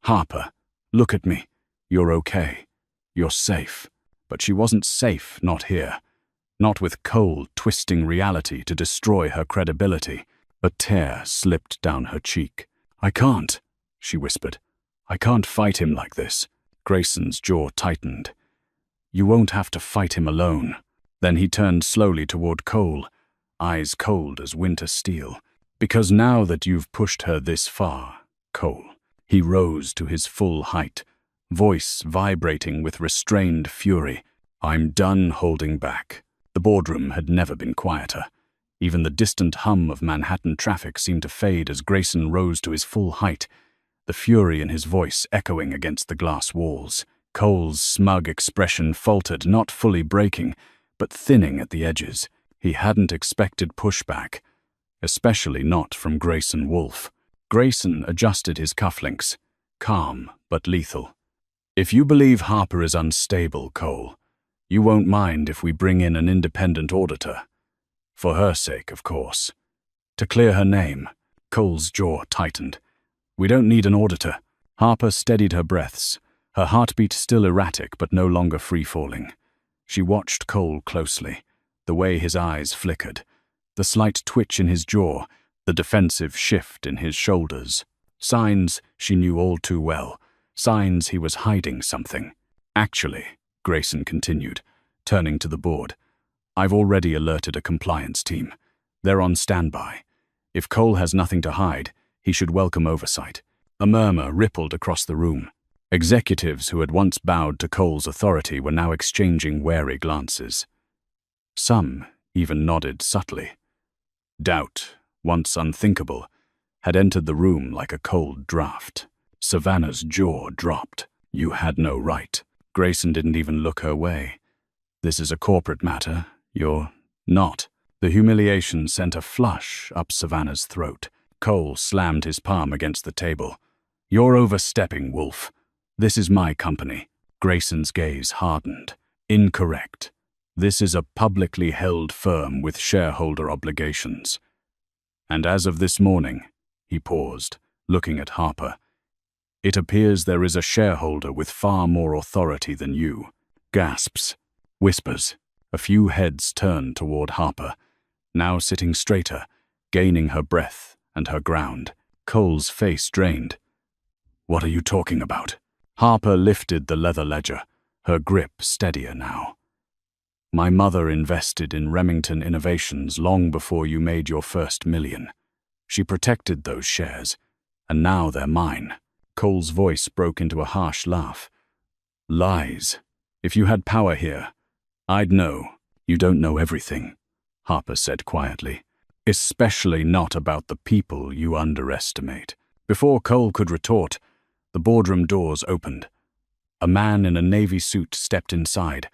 Harper, look at me. You're okay. You're safe. But she wasn't safe, not here. Not with Cole twisting reality to destroy her credibility. A tear slipped down her cheek. "I can't," she whispered. "I can't fight him like this." Grayson's jaw tightened. "You won't have to fight him alone." Then he turned slowly toward Cole, eyes cold as winter steel. "Because now that you've pushed her this far, Cole." He rose to his full height, voice vibrating with restrained fury. "I'm done holding back." The boardroom had never been quieter. Even the distant hum of Manhattan traffic seemed to fade as Grayson rose to his full height, the fury in his voice echoing against the glass walls. Cole's smug expression faltered, not fully breaking, but thinning at the edges. He hadn't expected pushback, especially not from Grayson Wolfe. Grayson adjusted his cufflinks, calm but lethal. "If you believe Harper is unstable, Cole, you won't mind if we bring in an independent auditor. For her sake, of course. To clear her name." Cole's jaw tightened. "We don't need an auditor." Harper steadied her breaths, her heartbeat still erratic but no longer free-falling. She watched Cole closely, the way his eyes flickered, the slight twitch in his jaw, the defensive shift in his shoulders. Signs she knew all too well, signs he was hiding something. "Actually," Grayson continued, turning to the board, "I've already alerted a compliance team. They're on standby. If Cole has nothing to hide, he should welcome oversight." A murmur rippled across the room. Executives who had once bowed to Cole's authority were now exchanging wary glances. Some even nodded subtly. Doubt, once unthinkable, had entered the room like a cold draft. Savannah's jaw dropped. "You had no right." Grayson didn't even look her way. "This is a corporate matter. You're not." The humiliation sent a flush up Savannah's throat. Cole slammed his palm against the table. "You're overstepping, Wolfe. This is my company." Grayson's gaze hardened. "Incorrect. This is a publicly held firm with shareholder obligations. And as of this morning," he paused, looking at Harper, "it appears there is a shareholder with far more authority than you." Gasps, whispers. A few heads turned toward Harper, now sitting straighter, gaining her breath and her ground. Cole's face drained. "What are you talking about?" Harper lifted the leather ledger, her grip steadier now. "My mother invested in Remington Innovations long before you made your first million. She protected those shares, and now they're mine." Cole's voice broke into a harsh laugh. "Lies. If you had power here, I'd know." "You don't know everything," Harper said quietly. "Especially not about the people you underestimate." Before Cole could retort, the boardroom doors opened. A man in a navy suit stepped inside,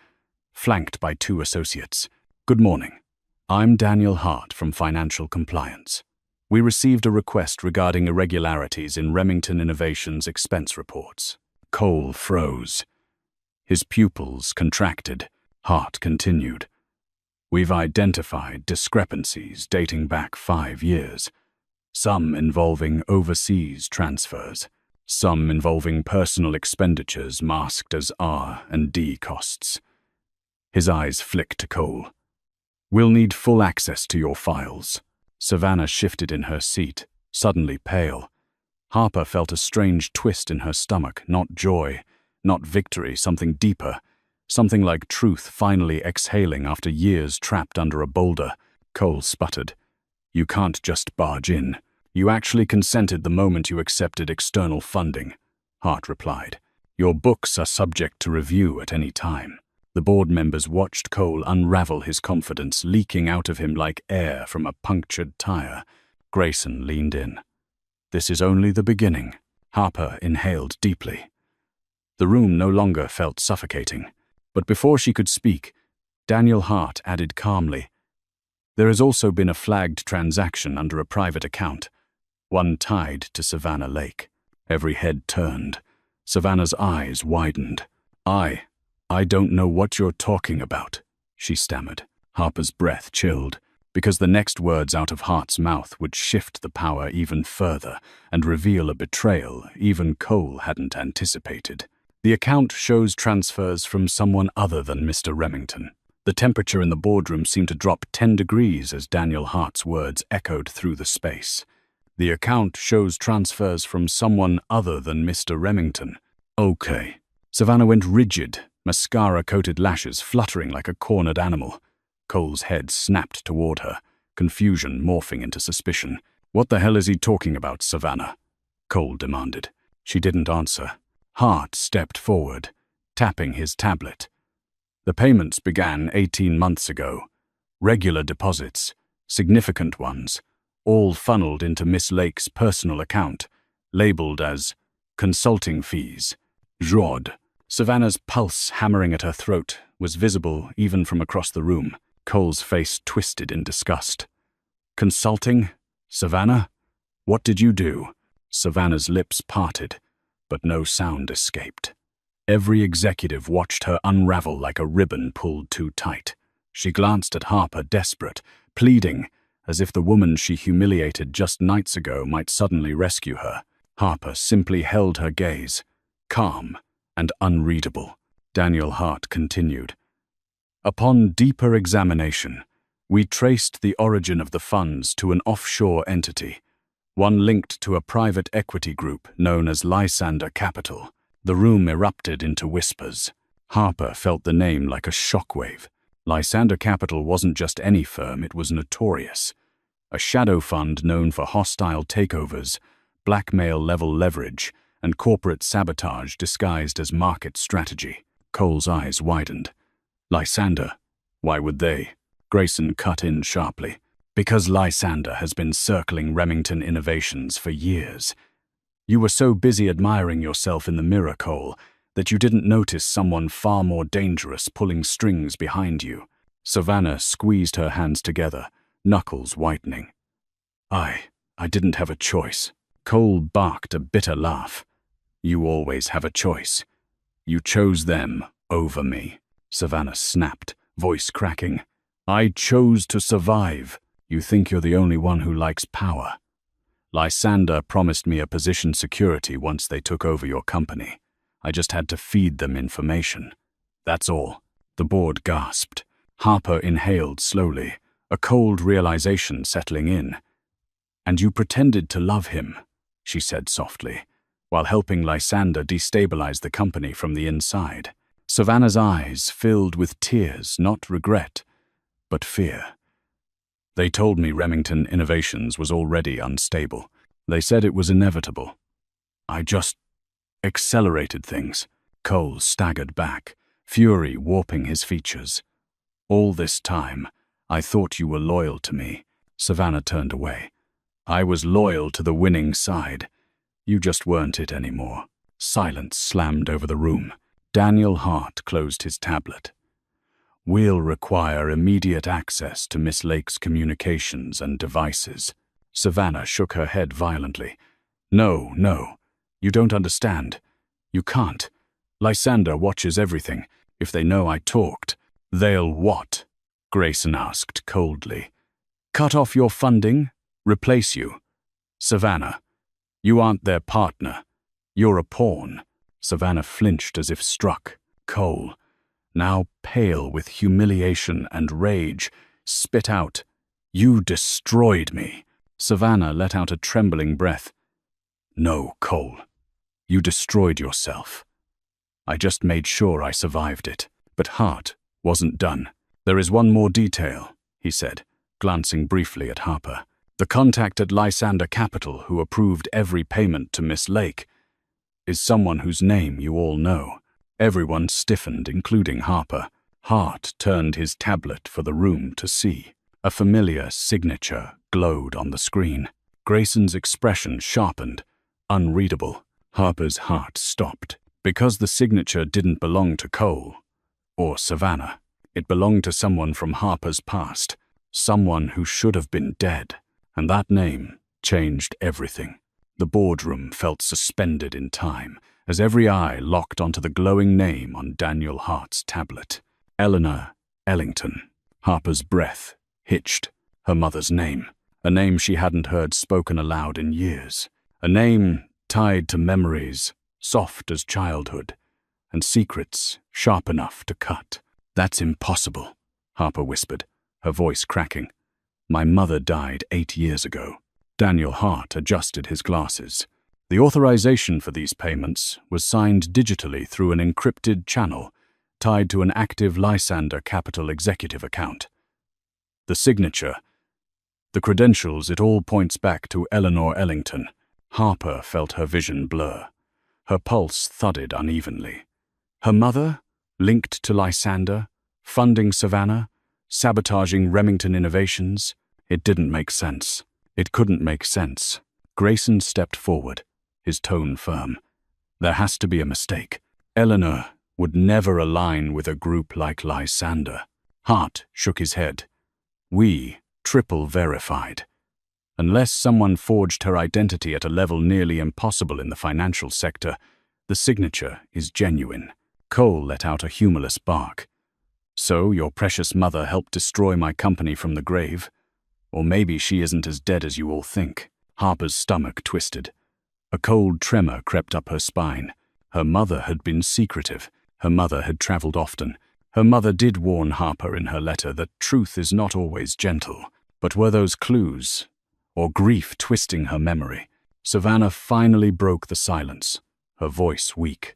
flanked by two associates. "Good morning. I'm Daniel Hart from Financial Compliance. We received a request regarding irregularities in Remington Innovations expense reports." Cole froze. His pupils contracted. Hart continued. "We've identified discrepancies dating back 5 years, some involving overseas transfers, some involving personal expenditures masked as R&D costs." His eyes flicked to Cole. "We'll need full access to your files." Savannah shifted in her seat, suddenly pale. Harper felt a strange twist in her stomach, not joy, not victory, something deeper, something like truth finally exhaling after years trapped under a boulder. Cole sputtered. "You can't just barge in. You actually consented the moment you accepted external funding," Hart replied. "Your books are subject to review at any time." The board members watched Cole unravel his confidence, leaking out of him like air from a punctured tire. Grayson leaned in. "This is only the beginning." Harper inhaled deeply. The room no longer felt suffocating. But before she could speak, Daniel Hart added calmly, "There has also been a flagged transaction under a private account, one tied to Savannah Lake." Every head turned. Savannah's eyes widened. I don't know what you're talking about," she stammered. Harper's breath chilled, because the next words out of Hart's mouth would shift the power even further and reveal a betrayal even Cole hadn't anticipated. The account shows transfers from someone other than Mr. Remington. The temperature in the boardroom seemed to drop 10 degrees as Daniel Hart's words echoed through the space. The account shows transfers from someone other than Mr. Remington. Okay. Savannah went rigid, mascara-coated lashes fluttering like a cornered animal. Cole's head snapped toward her, confusion morphing into suspicion. What the hell is he talking about, Savannah? Cole demanded. She didn't answer. Hart stepped forward, tapping his tablet. The payments began 18 months ago. Regular deposits, significant ones, all funneled into Miss Lake's personal account, labeled as consulting fees. Jod. Savannah's pulse hammering at her throat was visible even from across the room. Cole's face twisted in disgust. Consulting? Savannah? What did you do? Savannah's lips parted, but no sound escaped. Every executive watched her unravel like a ribbon pulled too tight. She glanced at Harper, desperate, pleading, as if the woman she humiliated just nights ago might suddenly rescue her. Harper simply held her gaze, calm and unreadable. Daniel Hart continued. Upon deeper examination, we traced the origin of the funds to an offshore entity, one linked to a private equity group known as Lysander Capital. The room erupted into whispers. Harper felt the name like a shockwave. Lysander Capital wasn't just any firm, it was notorious. A shadow fund known for hostile takeovers, blackmail-level leverage, and corporate sabotage disguised as market strategy. Cole's eyes widened. Lysander? Why would they? Grayson cut in sharply. Because Lysander has been circling Remington Innovations for years. You were so busy admiring yourself in the mirror, Cole, that you didn't notice someone far more dangerous pulling strings behind you. Savannah squeezed her hands together, knuckles whitening. I didn't have a choice. Cole barked a bitter laugh. You always have a choice. You chose them over me. Savannah snapped, voice cracking. I chose to survive. You think you're the only one who likes power. Lysander promised me a position security once they took over your company. I just had to feed them information. That's all. The board gasped. Harper inhaled slowly, a cold realization settling in. And you pretended to love him, she said softly, while helping Lysander destabilize the company from the inside. Savannah's eyes filled with tears, not regret, but fear. They told me Remington Innovations was already unstable. They said it was inevitable. I just accelerated things. Cole staggered back, fury warping his features. All this time, I thought you were loyal to me. Savannah turned away. I was loyal to the winning side. You just weren't it anymore. Silence slammed over the room. Daniel Hart closed his tablet. We'll require immediate access to Miss Lake's communications and devices. Savannah shook her head violently. No, you don't understand. You can't. Lysander watches everything. If they know I talked, they'll what? Grayson asked coldly. Cut off your funding? Replace you? Savannah, you aren't their partner. You're a pawn. Savannah flinched as if struck. Cole, now pale with humiliation and rage, spit out, You destroyed me. Savannah let out a trembling breath. No, Cole. You destroyed yourself. I just made sure I survived it. But Hart wasn't done. There is one more detail, he said, glancing briefly at Harper. The contact at Lysander Capital who approved every payment to Miss Lake is someone whose name you all know. Everyone stiffened, including Harper. Hart turned his tablet for the room to see. A familiar signature glowed on the screen. Grayson's expression sharpened, unreadable. Harper's heart stopped. Because the signature didn't belong to Cole or Savannah. It belonged to someone from Harper's past, someone who should have been dead. And that name changed everything. The boardroom felt suspended in time as every eye locked onto the glowing name on Daniel Hart's tablet. Eleanor Ellington. Harper's breath hitched. Her mother's name. A name she hadn't heard spoken aloud in years. A name tied to memories, soft as childhood, and secrets sharp enough to cut. That's impossible, Harper whispered, her voice cracking. My mother died 8 years ago. Daniel Hart adjusted his glasses. The authorization for these payments was signed digitally through an encrypted channel tied to an active Lysander Capital executive account. The signature, the credentials, it all points back to Eleanor Ellington. Harper felt her vision blur. Her pulse thudded unevenly. Her mother, linked to Lysander, funding Savannah, sabotaging Remington Innovations. It didn't make sense. It couldn't make sense. Grayson stepped forward, his tone firm. There has to be a mistake. Eleanor would never align with a group like Lysander. Hart shook his head. We triple verified. Unless someone forged her identity at a level nearly impossible in the financial sector, the signature is genuine. Cole let out a humorless bark. So your precious mother helped destroy my company from the grave? Or maybe she isn't as dead as you all think. Harper's stomach twisted. A cold tremor crept up her spine. Her mother had been secretive. Her mother had traveled often. Her mother did warn Harper in her letter that truth is not always gentle. But were those clues, or grief twisting her memory? Savannah finally broke the silence, her voice weak.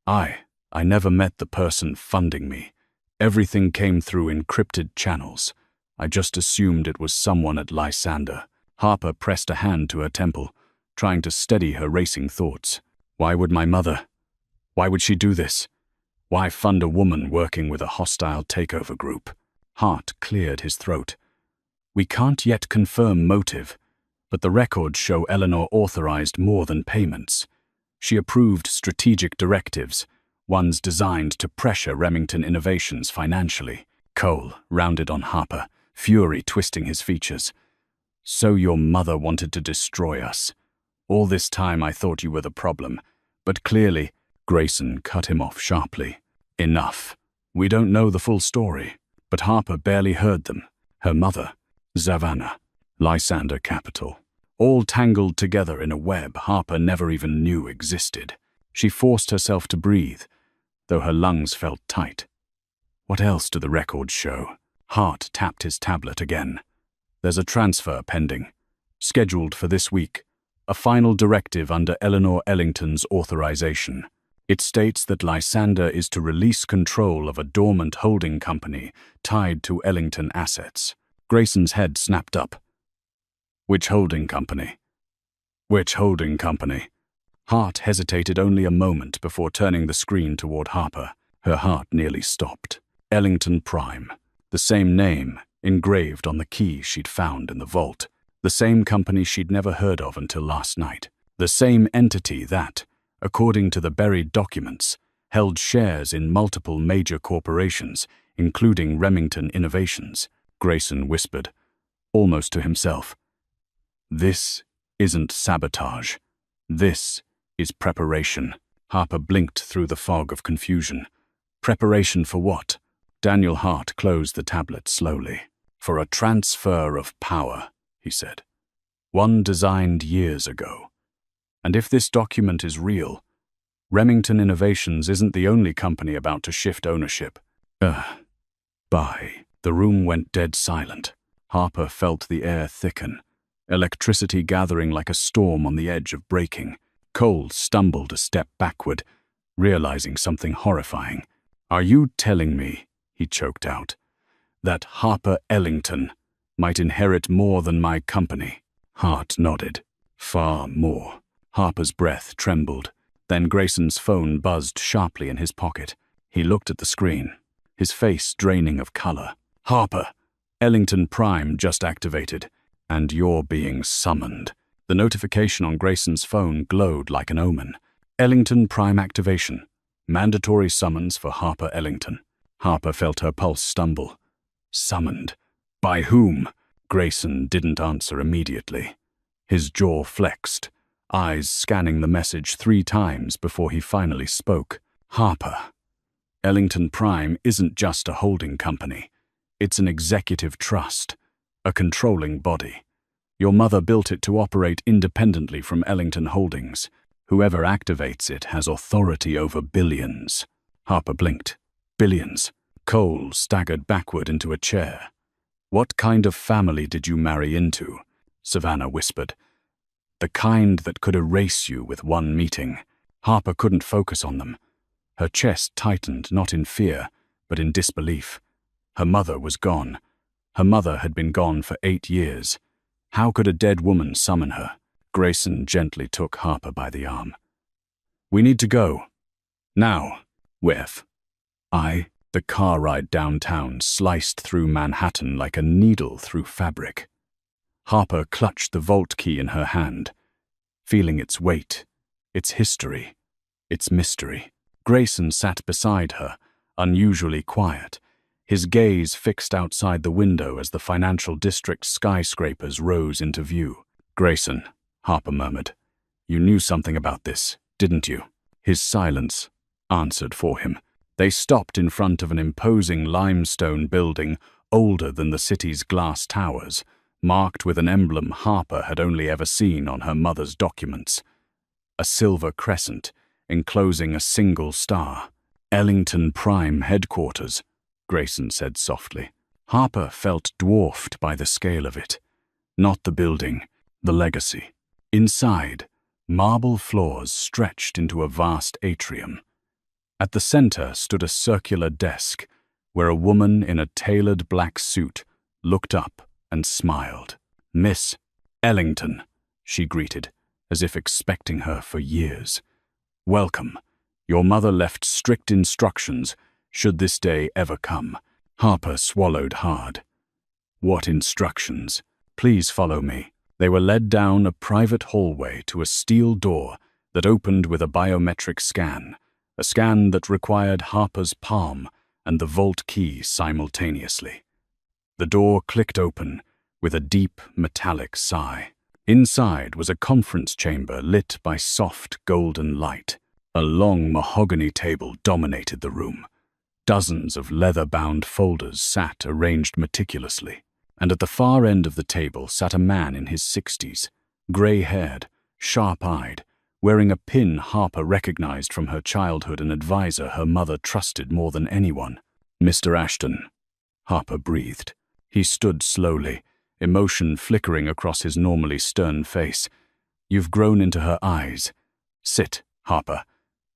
I never met the person funding me. Everything came through encrypted channels. I just assumed it was someone at Lysander. Harper pressed a hand to her temple, trying to steady her racing thoughts. Why would my mother? Why would she do this? Why fund a woman working with a hostile takeover group? Hart cleared his throat. We can't yet confirm motive, but the records show Eleanor authorized more than payments. She approved strategic directives, ones designed to pressure Remington Innovations financially. Cole rounded on Harper, fury twisting his features. So your mother wanted to destroy us. All this time I thought you were the problem, but clearly, Grayson cut him off sharply. Enough. We don't know the full story, but Harper barely heard them. Her mother, Savannah, Lysander Capital, all tangled together in a web Harper never even knew existed. She forced herself to breathe, though her lungs felt tight. What else do the records show? Hart tapped his tablet again. There's a transfer pending, scheduled for this week, a final directive under Eleanor Ellington's authorization. It states that Lysander is to release control of a dormant holding company tied to Ellington assets. Grayson's head snapped up. Which holding company? Which holding company? Hart hesitated only a moment before turning the screen toward Harper. Her heart nearly stopped. Ellington Prime. The same name engraved on the key she'd found in the vault. The same company she'd never heard of until last night. The same entity that, according to the buried documents, held shares in multiple major corporations, including Remington Innovations. Grayson whispered, almost to himself. This isn't sabotage. This is preparation. Harper blinked through the fog of confusion. Preparation for what? Daniel Hart closed the tablet slowly. For a transfer of power, he said. One designed years ago. And if this document is real, Remington Innovations isn't the only company about to shift ownership. Bye. The room went dead silent. Harper felt the air thicken, electricity gathering like a storm on the edge of breaking. Cole stumbled a step backward, realizing something horrifying. Are you telling me, he choked out, that Harper Ellington might inherit more than my company? Hart nodded. Far more. Harper's breath trembled. Then Grayson's phone buzzed sharply in his pocket. He looked at the screen, his face draining of color. Harper, Ellington Prime just activated, and you're being summoned. The notification on Grayson's phone glowed like an omen. Ellington Prime activation. Mandatory summons for Harper Ellington. Harper felt her pulse stumble. Summoned. By whom? Grayson didn't answer immediately. His jaw flexed, eyes scanning the message 3 times before he finally spoke. Harper. Ellington Prime isn't just a holding company. It's an executive trust, a controlling body. Your mother built it to operate independently from Ellington Holdings. Whoever activates it has authority over billions. Harper blinked. Billions. Cole staggered backward into a chair. What kind of family did you marry into? Savannah whispered. The kind that could erase you with one meeting. Harper couldn't focus on them. Her chest tightened, not in fear, but in disbelief. Her mother was gone. Her mother had been gone for 8 years. How could a dead woman summon her? Grayson gently took Harper by the arm. We need to go. Now. Where? The car ride downtown sliced through Manhattan like a needle through fabric. Harper clutched the vault key in her hand, feeling its weight, its history, its mystery. Grayson sat beside her, unusually quiet, his gaze fixed outside the window as the financial district's skyscrapers rose into view. Grayson, Harper murmured, you knew something about this, didn't you? His silence answered for him. They stopped in front of an imposing limestone building older than the city's glass towers, marked with an emblem Harper had only ever seen on her mother's documents. A silver crescent enclosing a single star. Ellington Prime Headquarters, Grayson said softly. Harper felt dwarfed by the scale of it. Not the building, the legacy. Inside, marble floors stretched into a vast atrium. At the center stood a circular desk, where a woman in a tailored black suit looked up and smiled. Miss Ellington, she greeted, as if expecting her for years. Welcome. Your mother left strict instructions, should this day ever come. Harper swallowed hard. What instructions? Please follow me. They were led down a private hallway to a steel door that opened with a biometric scan, a scan that required Harper's palm and the vault key simultaneously. The door clicked open with a deep, metallic sigh. Inside was a conference chamber lit by soft, golden light. A long mahogany table dominated the room. Dozens of leather-bound folders sat arranged meticulously, and at the far end of the table sat a man in his 60s, gray-haired, sharp-eyed, wearing a pin Harper recognized from her childhood, an advisor her mother trusted more than anyone. Mr. Ashton, Harper breathed. He stood slowly, emotion flickering across his normally stern face. You've grown into her eyes. Sit, Harper.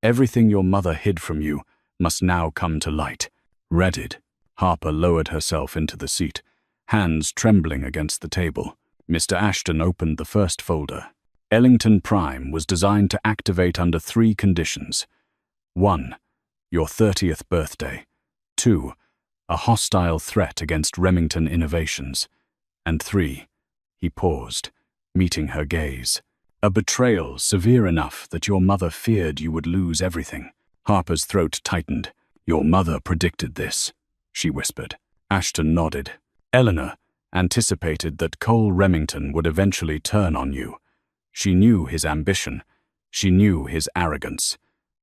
Everything your mother hid from you must now come to light. Redded, Harper lowered herself into the seat, hands trembling against the table. Mr. Ashton opened the first folder. Ellington Prime was designed to activate under 3 conditions. 1. Your 30th birthday. 2. A hostile threat against Remington Innovations. And 3. He paused, meeting her gaze. A betrayal severe enough that your mother feared you would lose everything. Harper's throat tightened. Your mother predicted this, she whispered. Ashton nodded. Eleanor anticipated that Cole Remington would eventually turn on you. She knew his ambition, she knew his arrogance,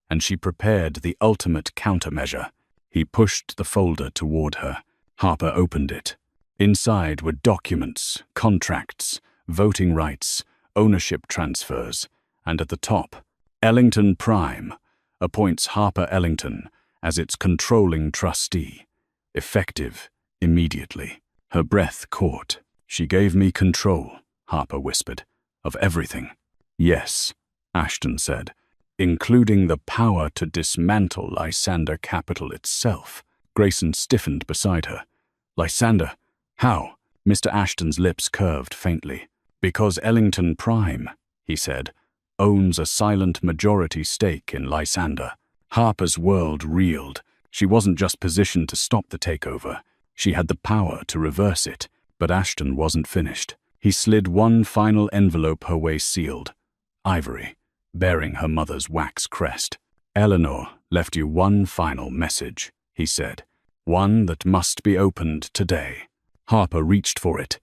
and she prepared the ultimate countermeasure. He pushed the folder toward her. Harper opened it. Inside were documents, contracts, voting rights, ownership transfers, and at the top, Ellington Prime appoints Harper Ellington as its controlling trustee, effective immediately. Her breath caught. She gave me control, Harper whispered. Of everything. Yes, Ashton said, including the power to dismantle Lysander Capital itself. Grayson stiffened beside her. Lysander? How? Mr. Ashton's lips curved faintly. Because Ellington Prime, he said, owns a silent majority stake in Lysander. Harper's world reeled. She wasn't just positioned to stop the takeover. She had the power to reverse it. But Ashton wasn't finished. He slid one final envelope her way sealed. Ivory, bearing her mother's wax crest. Eleanor left you one final message, he said. One that must be opened today. Harper reached for it,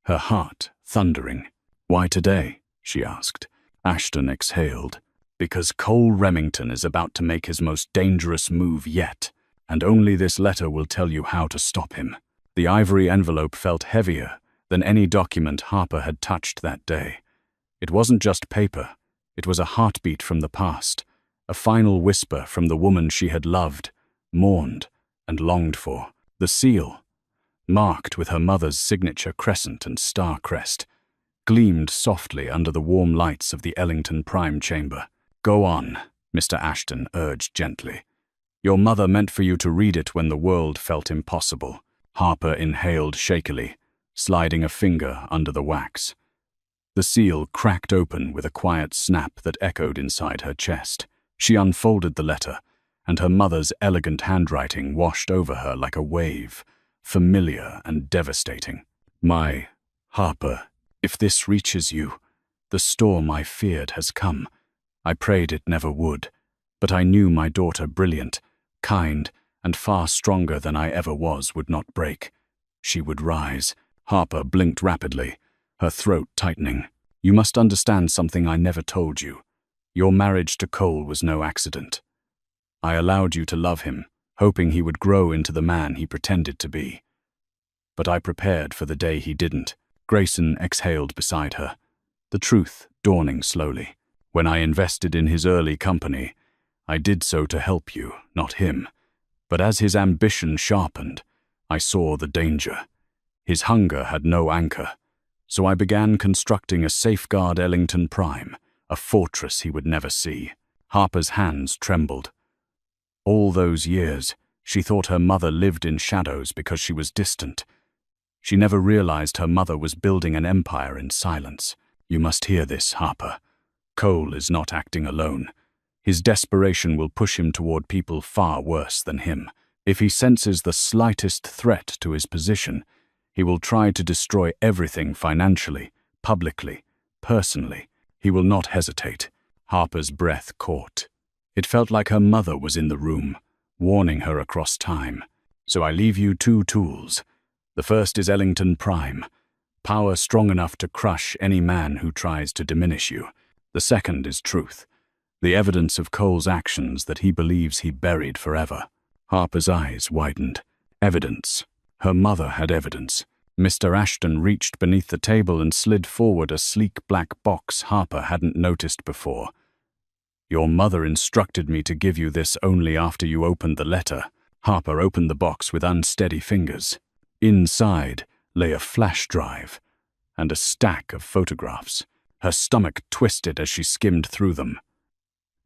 her heart thundering. Why today? She asked. Ashton exhaled. Because Cole Remington is about to make his most dangerous move yet, and only this letter will tell you how to stop him. The ivory envelope felt heavier than any document Harper had touched that day. It wasn't just paper, It was a heartbeat from the past, a final whisper from the woman she had loved, mourned, and longed for. The seal, marked with her mother's signature crescent and star crest, gleamed softly under the warm lights of the Ellington Prime chamber. "Go on," Mr. Ashton urged gently. "Your mother meant for you to read it when the world felt impossible." Harper inhaled shakily, sliding a finger under the wax. The seal cracked open with a quiet snap that echoed inside her chest. She unfolded the letter, and her mother's elegant handwriting washed over her like a wave, familiar and devastating. "My Harper, if this reaches you, the storm I feared has come. I prayed it never would, but I knew my daughter, brilliant, kind, and far stronger than I ever was, would not break. She would rise." Harper blinked rapidly, her throat tightening. "You must understand something I never told you. Your marriage to Cole was no accident. I allowed you to love him, hoping he would grow into the man he pretended to be. But I prepared for the day he didn't." Grayson exhaled beside her, the truth dawning slowly. "When I invested in his early company, I did so to help you, not him. But as his ambition sharpened, I saw the danger. His hunger had no anchor, so I began constructing a safeguard Ellington Prime, a fortress he would never see." Harper's hands trembled. All those years, she thought her mother lived in shadows because she was distant. She never realized her mother was building an empire in silence. "You must hear this, Harper. Cole is not acting alone. His desperation will push him toward people far worse than him. If he senses the slightest threat to his position, he will try to destroy everything financially, publicly, personally. He will not hesitate." Harper's breath caught. It felt like her mother was in the room, warning her across time. "So I leave you two tools. The first is Ellington Prime, power strong enough to crush any man who tries to diminish you. The second is truth, the evidence of Cole's actions that he believes he buried forever." Harper's eyes widened. Evidence. Her mother had evidence. Mr. Ashton reached beneath the table and slid forward a sleek black box Harper hadn't noticed before. "Your mother instructed me to give you this only after you opened the letter." Harper opened the box with unsteady fingers. Inside lay a flash drive and a stack of photographs. Her stomach twisted as she skimmed through them.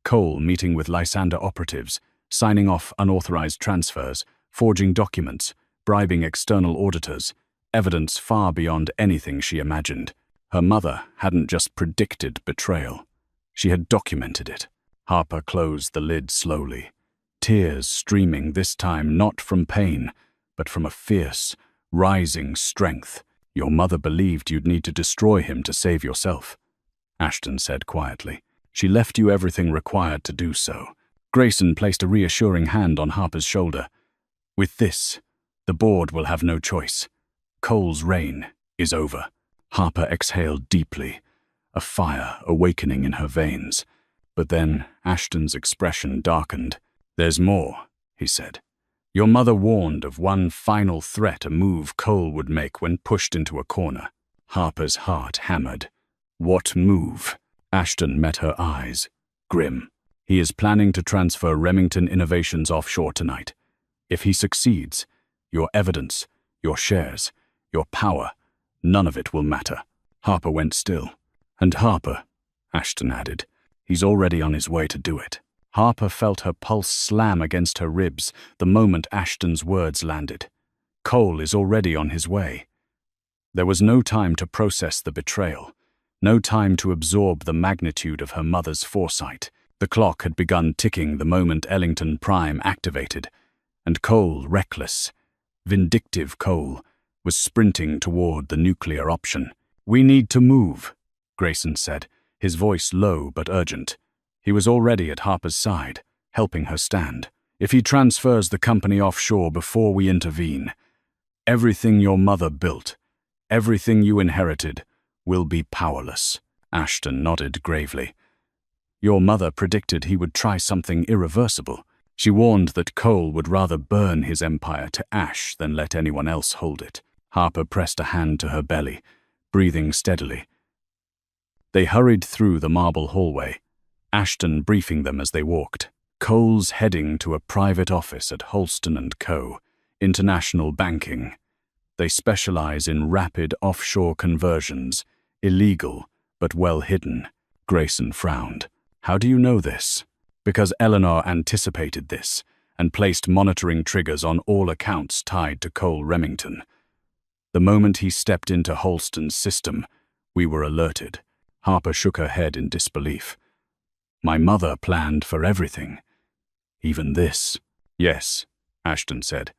Cole meeting with Lysander operatives, signing off unauthorized transfers, forging documents, bribing external auditors, evidence far beyond anything she imagined. Her mother hadn't just predicted betrayal. She had documented it. Harper closed the lid slowly, tears streaming this time not from pain, but from a fierce, rising strength. "Your mother believed you'd need to destroy him to save yourself," Ashton said quietly. "She left you everything required to do so." Grayson placed a reassuring hand on Harper's shoulder. "With this, the board will have no choice. Cole's reign is over." Harper exhaled deeply, a fire awakening in her veins. But then Ashton's expression darkened. "There's more," he said. "Your mother warned of one final threat, a move Cole would make when pushed into a corner." Harper's heart hammered. "What move?" Ashton met her eyes, grim. "He is planning to transfer Remington Innovations offshore tonight. If he succeeds, your evidence, your shares, your power, none of it will matter." Harper went still. "And Harper," Ashton added, "he's already on his way to do it." Harper felt her pulse slam against her ribs the moment Ashton's words landed. Cole is already on his way. There was no time to process the betrayal, no time to absorb the magnitude of her mother's foresight. The clock had begun ticking the moment Ellington Prime activated, and Cole, reckless, vindictive Cole, was sprinting toward the nuclear option. "We need to move," Grayson said, his voice low but urgent. He was already at Harper's side, helping her stand. "If he transfers the company offshore before we intervene, everything your mother built, everything you inherited, will be powerless." Ashton nodded gravely. "Your mother predicted he would try something irreversible. She warned that Cole would rather burn his empire to ash than let anyone else hold it." Harper pressed a hand to her belly, breathing steadily. They hurried through the marble hallway, Ashton briefing them as they walked. Cole's heading to a private office at Holston & Co., International Banking. They specialize in rapid offshore conversions, illegal but well hidden. Grayson frowned. How do you know this? Because Eleanor anticipated this and placed monitoring triggers on all accounts tied to Cole Remington. The moment he stepped into Holston's system, we were alerted. Harper shook her head in disbelief. My mother planned for everything. Even this. Yes, Ashton said.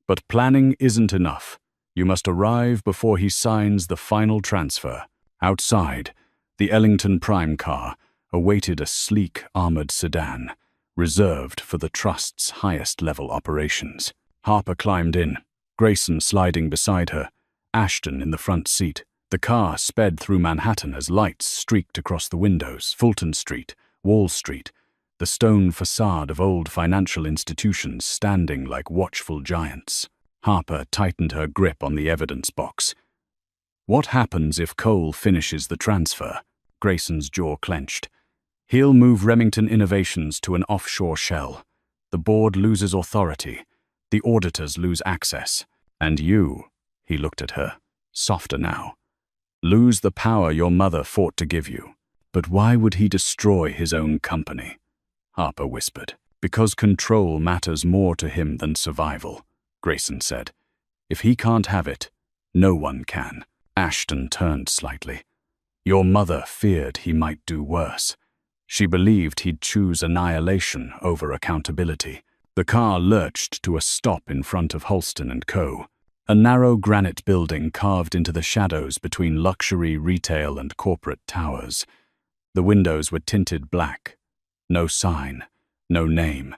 But planning isn't enough. You must arrive before he signs the final transfer. Outside, the Ellington Prime car awaited a sleek armored sedan, reserved for the Trust's highest-level operations. Harper climbed in, Grayson sliding beside her, Ashton in the front seat. The car sped through Manhattan as lights streaked across the windows. Fulton Street, Wall Street, the stone facade of old financial institutions standing like watchful giants. Harper tightened her grip on the evidence box. What happens if Cole finishes the transfer? Grayson's jaw clenched. He'll move Remington Innovations to an offshore shell. The board loses authority. The auditors lose access. And you, he looked at her, softer now, lose the power your mother fought to give you. But why would he destroy his own company? Harper whispered. Because control matters more to him than survival, Grayson said. If he can't have it, no one can. Ashton turned slightly. Your mother feared he might do worse. She believed he'd choose annihilation over accountability. The car lurched to a stop in front of Holston & Co., a narrow granite building carved into the shadows between luxury retail and corporate towers. The windows were tinted black. No sign, no name.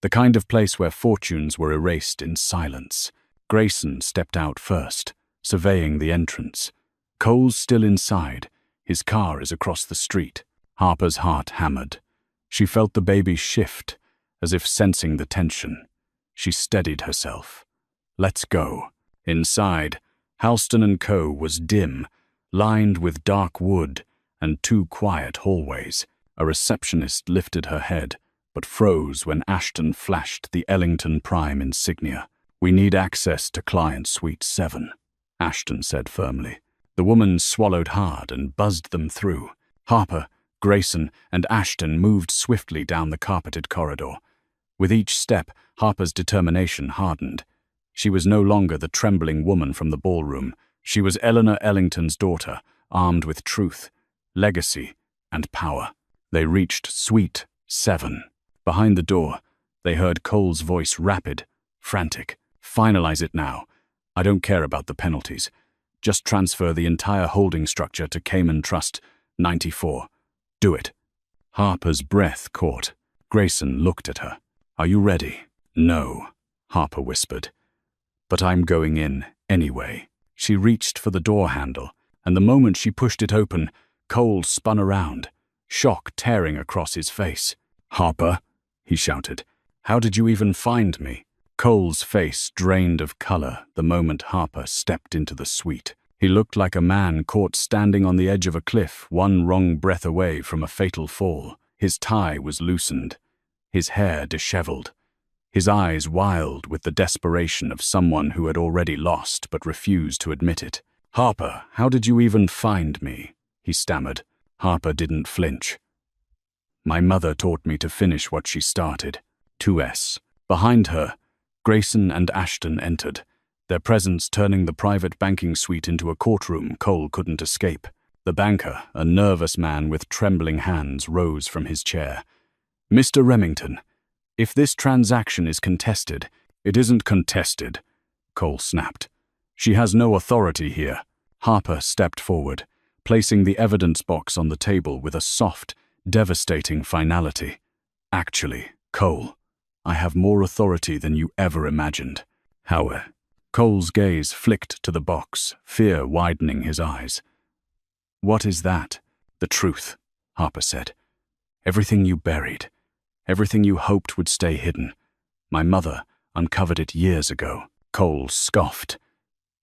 The kind of place where fortunes were erased in silence. Grayson stepped out first, surveying the entrance. Cole's still inside. His car is across the street. Harper's heart hammered. She felt the baby shift, as if sensing the tension. She steadied herself. Let's go. Inside, Holston & Co. was dim, lined with dark wood and two quiet hallways. A receptionist lifted her head, but froze when Ashton flashed the Ellington Prime insignia. We need access to Client Suite 7, Ashton said firmly. The woman swallowed hard and buzzed them through. Harper, Grayson, and Ashton moved swiftly down the carpeted corridor. With each step, Harper's determination hardened. She was no longer the trembling woman from the ballroom. She was Eleanor Ellington's daughter, armed with truth, legacy, and power. They reached Suite 7. Behind the door, they heard Cole's voice rapid, frantic. Finalize it now. I don't care about the penalties. Just transfer the entire holding structure to Cayman Trust 94. Do it. Harper's breath caught. Grayson looked at her. Are you ready? No, Harper whispered. But I'm going in anyway. She reached for the door handle, and the moment she pushed it open, Cole spun around, shock tearing across his face. Harper, he shouted, how did you even find me? Cole's face drained of color the moment Harper stepped into the suite. He looked like a man caught standing on the edge of a cliff, one wrong breath away from a fatal fall. His tie was loosened, his hair disheveled, his eyes wild with the desperation of someone who had already lost but refused to admit it. Harper, how did you even find me? He stammered. Harper didn't flinch. My mother taught me to finish what she started. 2S. Behind her, Grayson and Ashton entered, their presence turning the private banking suite into a courtroom Cole couldn't escape. The banker, a nervous man with trembling hands, rose from his chair. Mr. Remington, if this transaction is contested, it isn't contested, Cole snapped. She has no authority here. Harper stepped forward, placing the evidence box on the table with a soft, devastating finality. Actually, Cole, I have more authority than you ever imagined. How? Cole's gaze flicked to the box, fear widening his eyes. What is that? The truth, Harper said. Everything you buried, everything you hoped would stay hidden. My mother uncovered it years ago. Cole scoffed,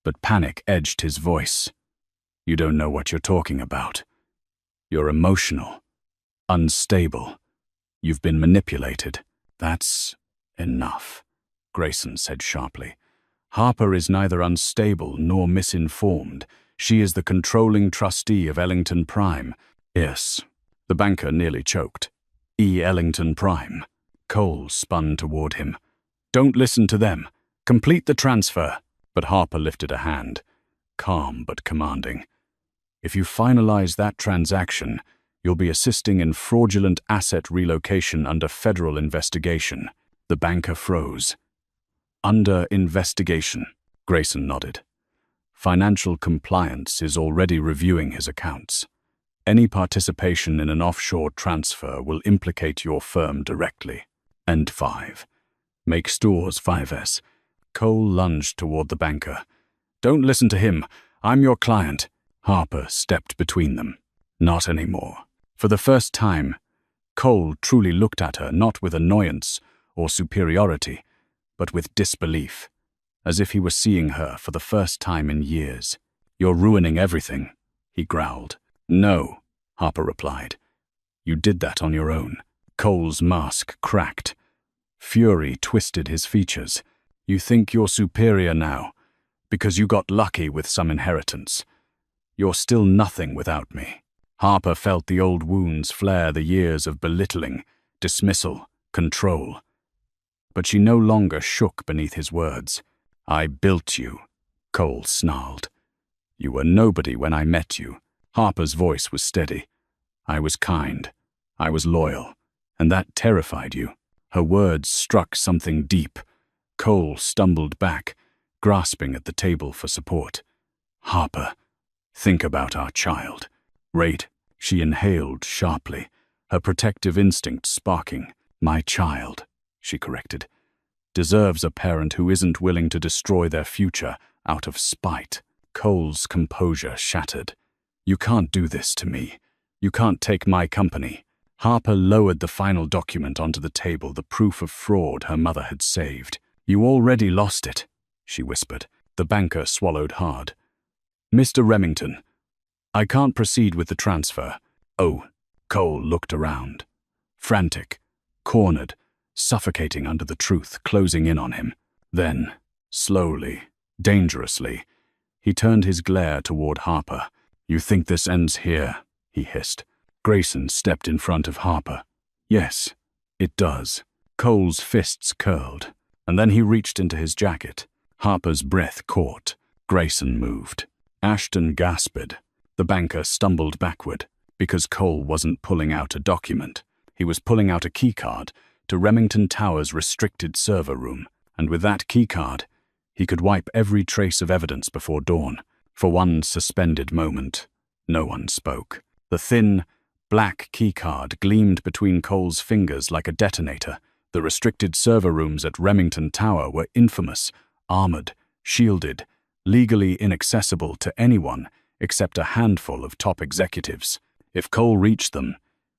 but panic edged his voice. You don't know what you're talking about. You're emotional, unstable. You've been manipulated. That's enough, Grayson said sharply. Harper is neither unstable nor misinformed. She is the controlling trustee of Ellington Prime. Yes, the banker nearly choked. E. Ellington Prime. Cole spun toward him. Don't listen to them. Complete the transfer. But Harper lifted a hand, calm but commanding. If you finalize that transaction, you'll be assisting in fraudulent asset relocation under federal investigation. The banker froze. Under investigation, Grayson nodded. Financial compliance is already reviewing his accounts. Any participation in an offshore transfer will implicate your firm directly. And 5. Make stores 5S. Cole lunged toward the banker. Don't listen to him. I'm your client. Harper stepped between them. Not anymore. For the first time, Cole truly looked at her not with annoyance or superiority, but with disbelief, as if he were seeing her for the first time in years. You're ruining everything, he growled. No, Harper replied. You did that on your own. Cole's mask cracked. Fury twisted his features. You think you're superior now, because you got lucky with some inheritance. You're still nothing without me. Harper felt the old wounds flare, the years of belittling, dismissal, control. But she no longer shook beneath his words. I built you, Cole snarled. You were nobody when I met you. Harper's voice was steady. I was kind. I was loyal. And that terrified you. Her words struck something deep. Cole stumbled back, grasping at the table for support. Harper, think about our child. Wait, she inhaled sharply, her protective instinct sparking. My child, she corrected, deserves a parent who isn't willing to destroy their future out of spite. Cole's composure shattered. You can't do this to me. You can't take my company. Harper lowered the final document onto the table, the proof of fraud her mother had saved. You already lost it, she whispered. The banker swallowed hard. Mr. Remington, I can't proceed with the transfer. Oh, Cole looked around. Frantic, cornered, suffocating under the truth closing in on him. Then, slowly, dangerously, he turned his glare toward Harper. You think this ends here? He hissed. Grayson stepped in front of Harper. Yes, it does. Cole's fists curled, and then he reached into his jacket. Harper's breath caught. Grayson moved. Ashton gasped. The banker stumbled backward, because Cole wasn't pulling out a document. He was pulling out a keycard to Remington Tower's restricted server room, and with that keycard, he could wipe every trace of evidence before dawn. For one suspended moment, no one spoke. The thin, black keycard gleamed between Cole's fingers like a detonator. The restricted server rooms at Remington Tower were infamous, armored, shielded, legally inaccessible to anyone except a handful of top executives. If Cole reached them,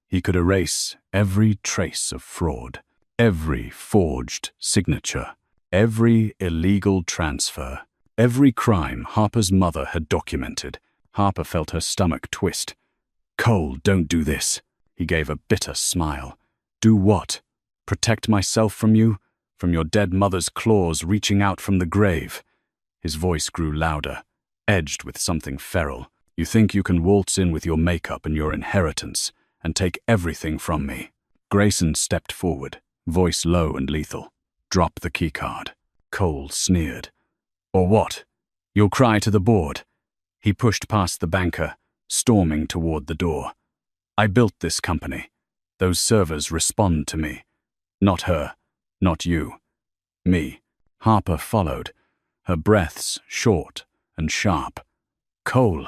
he could erase every trace of fraud, every forged signature, every illegal transfer, every crime Harper's mother had documented. Harper felt her stomach twist. Cole, don't do this. He gave a bitter smile. Do what? Protect myself from you? From your dead mother's claws reaching out from the grave? His voice grew louder, edged with something feral. You think you can waltz in with your makeup and your inheritance and take everything from me? Grayson stepped forward, voice low and lethal. Drop the keycard. Cole sneered. Or what? You'll cry to the board. He pushed past the banker, storming toward the door. I built this company. Those servers respond to me. Not her, not you. Me. Harper followed, her breaths short and sharp. Cole,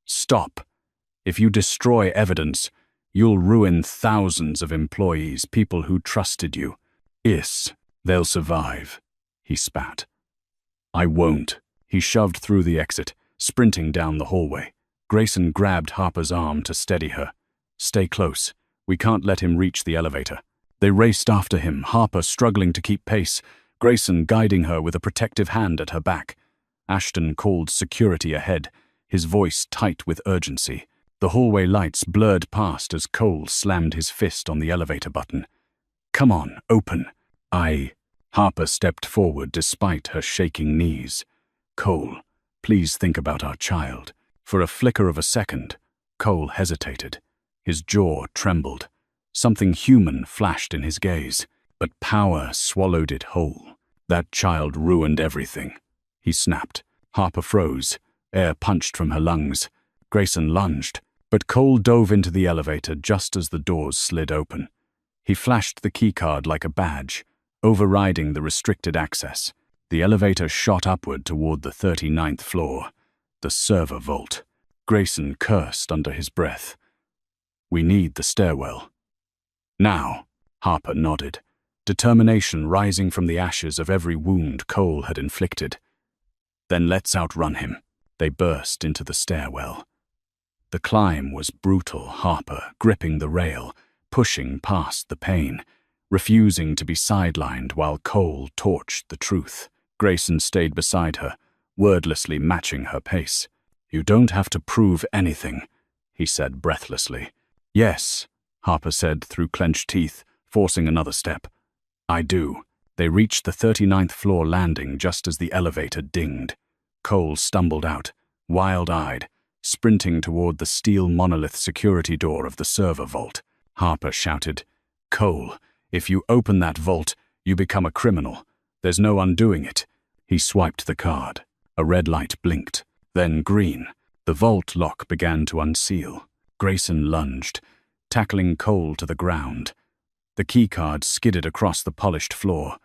stop. If you destroy evidence, you'll ruin thousands of employees, people who trusted you. They'll survive, he spat. I won't. He shoved through the exit, sprinting down the hallway. Grayson grabbed Harper's arm to steady her. Stay close. We can't let him reach the elevator. They raced after him, Harper struggling to keep pace, Grayson guiding her with a protective hand at her back. Ashton called security ahead, his voice tight with urgency. The hallway lights blurred past as Cole slammed his fist on the elevator button. "Come on, open." Harper stepped forward despite her shaking knees. "Cole, please think about our child." For a flicker of a second, Cole hesitated. His jaw trembled. Something human flashed in his gaze, but power swallowed it whole. "That child ruined everything," he snapped. Harper froze. Air punched from her lungs. Grayson lunged, but Cole dove into the elevator just as the doors slid open. He flashed the keycard like a badge, overriding the restricted access. The elevator shot upward toward the 39th floor, the server vault. Grayson cursed under his breath. "We need the stairwell." "Now," Harper nodded, determination rising from the ashes of every wound Cole had inflicted. "Then let's outrun him." They burst into the stairwell. The climb was brutal, Harper gripping the rail, pushing past the pain, refusing to be sidelined while Cole torched the truth. Grayson stayed beside her, wordlessly matching her pace. "You don't have to prove anything," he said breathlessly. "Yes," Harper said through clenched teeth, forcing another step. "I do." They reached the 39th floor landing just as the elevator dinged. Cole stumbled out, wild-eyed, sprinting toward the steel monolith security door of the server vault. Harper shouted, "Cole, if you open that vault, you become a criminal. There's no undoing it." He swiped the card. A red light blinked, then green. The vault lock began to unseal. Grayson lunged, tackling Cole to the ground. The keycard skidded across the polished floor.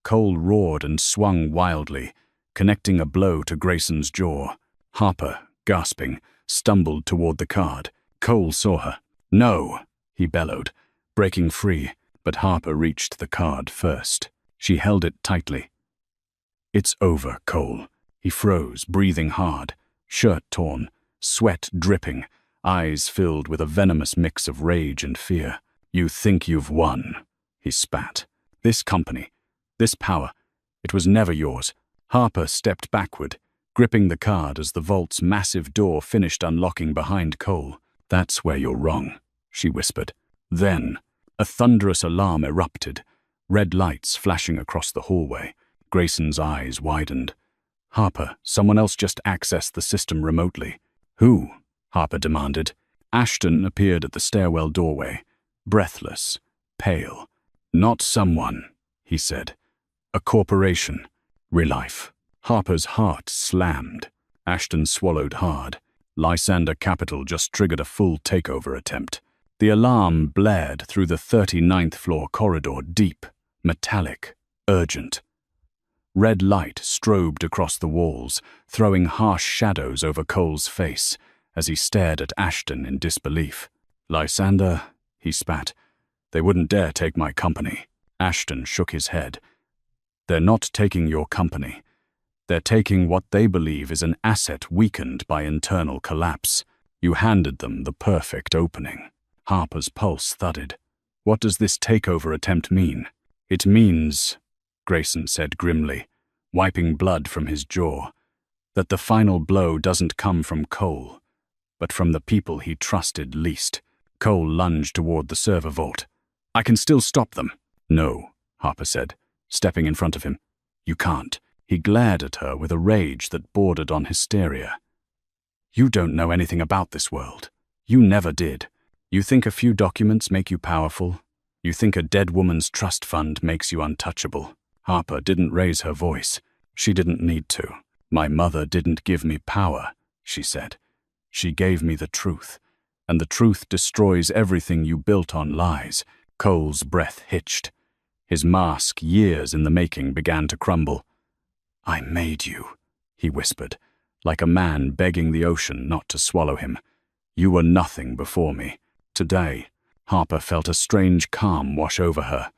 Cole roared and swung wildly, connecting a blow to Grayson's jaw. Harper, gasping, stumbled toward the card. Cole saw her. "No!" he bellowed, breaking free, but Harper reached the card first. She held it tightly. "It's over, Cole." He froze, breathing hard, shirt torn, sweat dripping, eyes filled with a venomous mix of rage and fear. "You think you've won," he spat. "This company, this power, it was never yours." Harper stepped backward, gripping the card as the vault's massive door finished unlocking behind Cole. "That's where you're wrong," she whispered. Then, a thunderous alarm erupted, red lights flashing across the hallway. Grayson's eyes widened. "Harper, someone else just accessed the system remotely." "Who?" Harper demanded. Ashton appeared at the stairwell doorway, breathless, pale. "Not someone," he said. "A corporation. Relife." Harper's heart slammed. Ashton swallowed hard. Lysander Capital just triggered a full takeover attempt. The alarm blared through the 39th floor corridor, deep, metallic, urgent. Red light strobed across the walls, throwing harsh shadows over Cole's face as he stared at Ashton in disbelief. "Lysander," he spat. "They wouldn't dare take my company." Ashton shook his head. "They're not taking your company. They're taking what they believe is an asset weakened by internal collapse. You handed them the perfect opening." Harper's pulse thudded. "What does this takeover attempt mean?" "It means," Grayson said grimly, wiping blood from his jaw, "that the final blow doesn't come from Cole, but from the people he trusted least." Cole lunged toward the server vault. "I can still stop them." "No," Harper said, stepping in front of him. "You can't." He glared at her with a rage that bordered on hysteria. "You don't know anything about this world. You never did. You think a few documents make you powerful? You think a dead woman's trust fund makes you untouchable?" Harper didn't raise her voice. She didn't need to. "My mother didn't give me power," she said. "She gave me the truth, and the truth destroys everything you built on lies." Cole's breath hitched. His mask, years in the making, began to crumble. "I made you," he whispered, like a man begging the ocean not to swallow him. "You were nothing before me." Today, Harper felt a strange calm wash over her.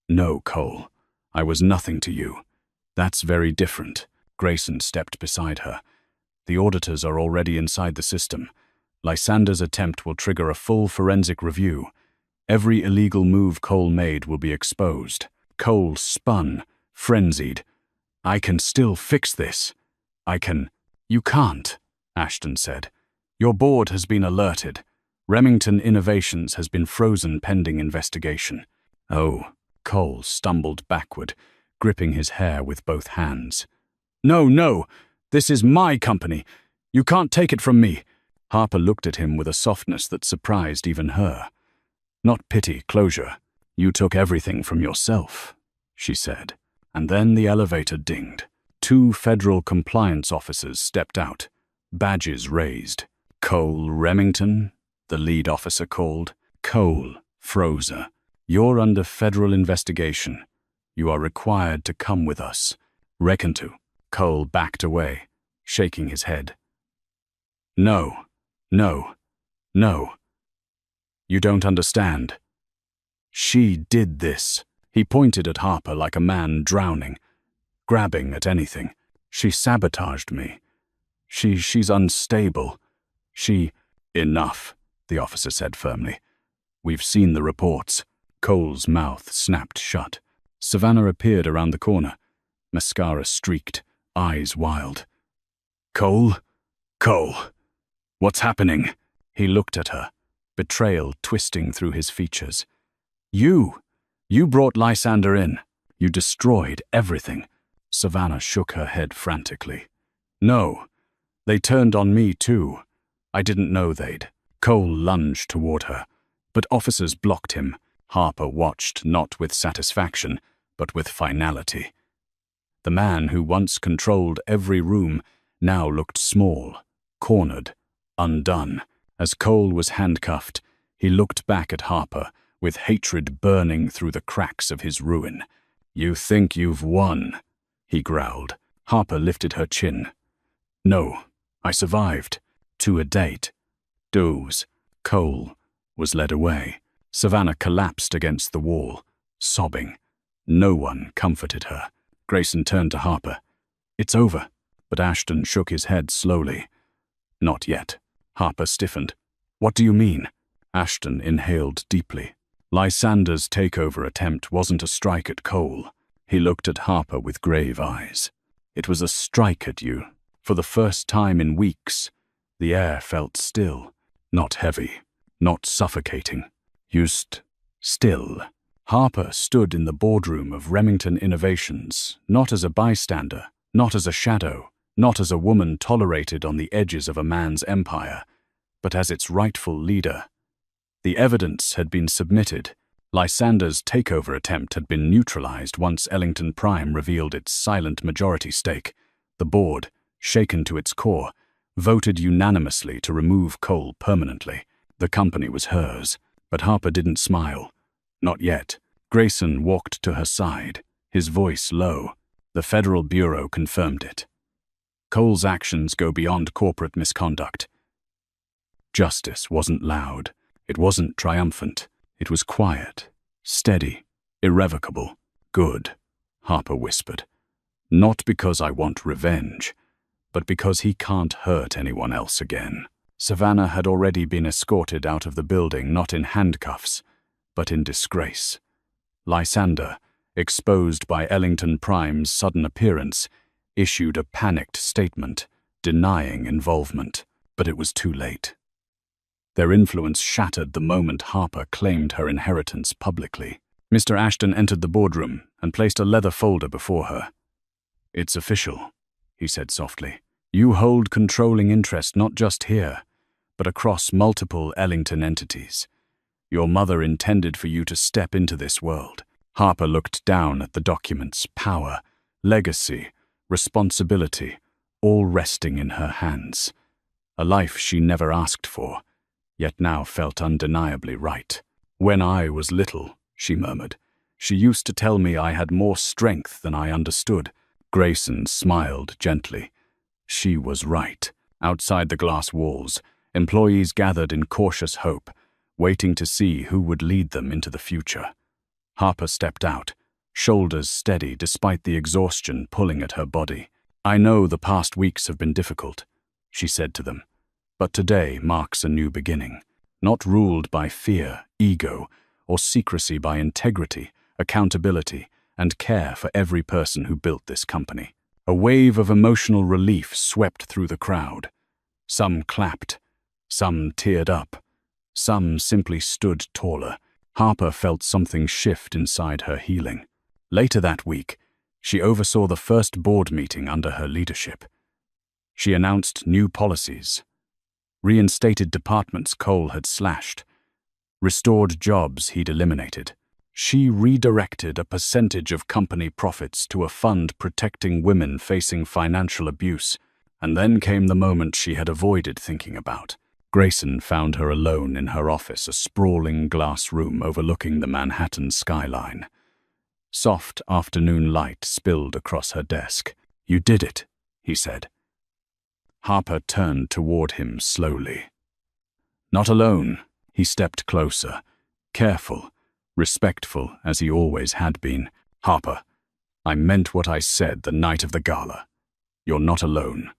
"No, Cole, I was nothing to you. That's very different." Grayson stepped beside her. "The auditors are already inside the system. Lysander's attempt will trigger a full forensic review. Every illegal move Cole made will be exposed." Cole spun, frenzied. "I can still fix this. I can—" "You can't," Ashton said. Your board has been alerted. Remington Innovations has been frozen pending investigation. Oh, Cole stumbled backward, gripping his hair with both hands. No, no, this is my company. You can't take it from me. Harper looked at him with a softness that surprised even her. Not pity, closure. You took everything from yourself, she said. And then the elevator dinged. 2 federal compliance officers stepped out, badges raised. Cole Remington, the lead officer called. Cole Frozer, you're under federal investigation. You are required to come with us. Reckon to. Cole backed away, shaking his head. No, no, no. You don't understand. She did this. He pointed at Harper like a man drowning, grabbing at anything. She sabotaged me. She's unstable. Enough, the officer said firmly. We've seen the reports. Cole's mouth snapped shut. Savannah appeared around the corner, mascara streaked, eyes wild. Cole? Cole, what's happening? He looked at her, betrayal twisting through his features. You brought Lysander in. You destroyed everything. Savannah shook her head frantically. No, they turned on me too. I didn't know they'd. Cole lunged toward her, but officers blocked him. Harper watched not with satisfaction, but with finality. The man who once controlled every room now looked small, cornered, undone. As Cole was handcuffed, he looked back at Harper, with hatred burning through the cracks of his ruin. You think you've won, he growled. Harper lifted her chin. No, I survived. To a date. Doze. Cole was led away. Savannah collapsed against the wall, sobbing. No one comforted her. Grayson turned to Harper. It's over. But Ashton shook his head slowly. Not yet. Harper stiffened. What do you mean? Ashton inhaled deeply. Lysander's takeover attempt wasn't a strike at Cole. He looked at Harper with grave eyes. It was a strike at you. For the first time in weeks, the air felt still, not heavy, not suffocating. Still. Harper stood in the boardroom of Remington Innovations, not as a bystander, not as a shadow, not as a woman tolerated on the edges of a man's empire, but as its rightful leader. The evidence had been submitted. Lysander's takeover attempt had been neutralized once Ellington Prime revealed its silent majority stake. The board, shaken to its core, voted unanimously to remove Cole permanently. The company was hers, but Harper didn't smile. Not yet. Grayson walked to her side, his voice low. The Federal Bureau confirmed it. Cole's actions go beyond corporate misconduct. Justice wasn't loud. It wasn't triumphant. It was quiet, steady, irrevocable. Good, Harper whispered. Not because I want revenge, but because he can't hurt anyone else again. Savannah had already been escorted out of the building, not in handcuffs, but in disgrace. Lysander, exposed by Ellington Prime's sudden appearance, issued a panicked statement, denying involvement, but it was too late. Their influence shattered the moment Harper claimed her inheritance publicly. Mr. Ashton entered the boardroom and placed a leather folder before her. It's official, he said softly. You hold controlling interest not just here, but across multiple Ellington entities. Your mother intended for you to step into this world. Harper looked down at the documents, power, legacy, responsibility, all resting in her hands. A life she never asked for, yet now felt undeniably right. When I was little, she murmured, she used to tell me I had more strength than I understood. Grayson smiled gently. She was right. Outside the glass walls, employees gathered in cautious hope, waiting to see who would lead them into the future. Harper stepped out, shoulders steady despite the exhaustion pulling at her body. I know the past weeks have been difficult, she said to them, but today marks a new beginning, not ruled by fear, ego, or secrecy, by integrity, accountability, and care for every person who built this company. A wave of emotional relief swept through the crowd. Some clapped, Some teared up. Some simply stood taller. Harper felt something shift inside her healing. Later that week, she oversaw the first board meeting under her leadership. She announced new policies, reinstated departments Cole had slashed, restored jobs he'd eliminated. She redirected a percentage of company profits to a fund protecting women facing financial abuse. And then came the moment she had avoided thinking about. Grayson found her alone in her office, a sprawling glass room overlooking the Manhattan skyline. Soft afternoon light spilled across her desk. "You did it," he said. Harper turned toward him slowly. Not alone. He stepped closer, careful, respectful as he always had been. "Harper, I meant what I said the night of the gala. You're not alone.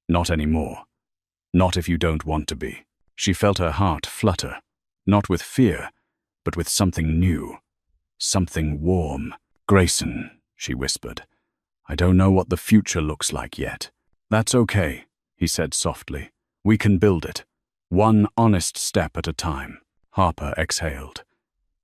Not anymore. Not if you don't want to be." She felt her heart flutter, not with fear, but with something new, something warm. "Grayson," she whispered, "I don't know what the future looks like yet." "That's okay," he said softly. "We can build it. One honest step at a time." Harper exhaled.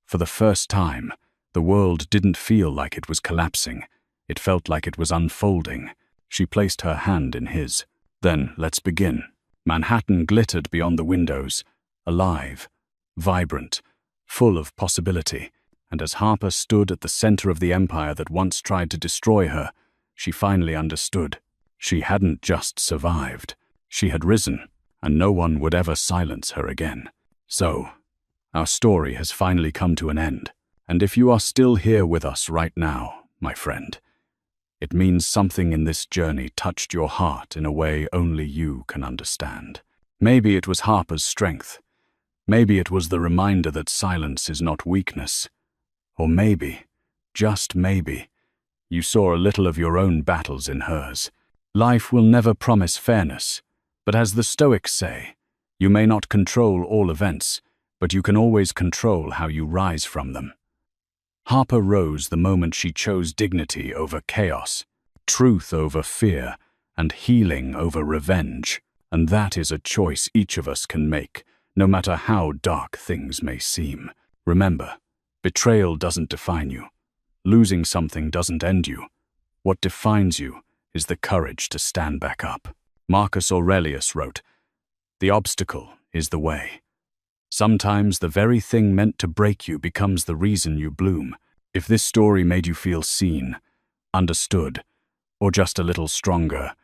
For the first time, the world didn't feel like it was collapsing. It felt like it was unfolding. She placed her hand in his. "Then let's begin." Manhattan glittered beyond the windows, alive, vibrant, full of possibility, and as Harper stood at the center of the empire that once tried to destroy her, she finally understood. She hadn't just survived. She had risen, and no one would ever silence her again. So, our story has finally come to an end, and if you are still here with us right now, my friend, it means something in this journey touched your heart in a way only you can understand. Maybe it was Harper's strength. Maybe it was the reminder that silence is not weakness. Or maybe, just maybe, you saw a little of your own battles in hers. Life will never promise fairness, but as the Stoics say, you may not control all events, but you can always control how you rise from them. Harper rose the moment she chose dignity over chaos, truth over fear, and healing over revenge. And that is a choice each of us can make, no matter how dark things may seem. Remember, betrayal doesn't define you. Losing something doesn't end you. What defines you is the courage to stand back up. Marcus Aurelius wrote, "The obstacle is the way." Sometimes the very thing meant to break you becomes the reason you bloom. If this story made you feel seen, understood, or just a little stronger,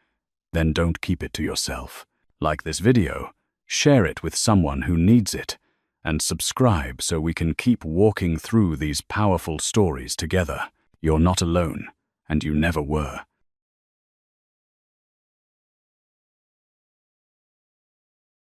then don't keep it to yourself. Like this video, share it with someone who needs it, and subscribe so we can keep walking through these powerful stories together. You're not alone, and you never were.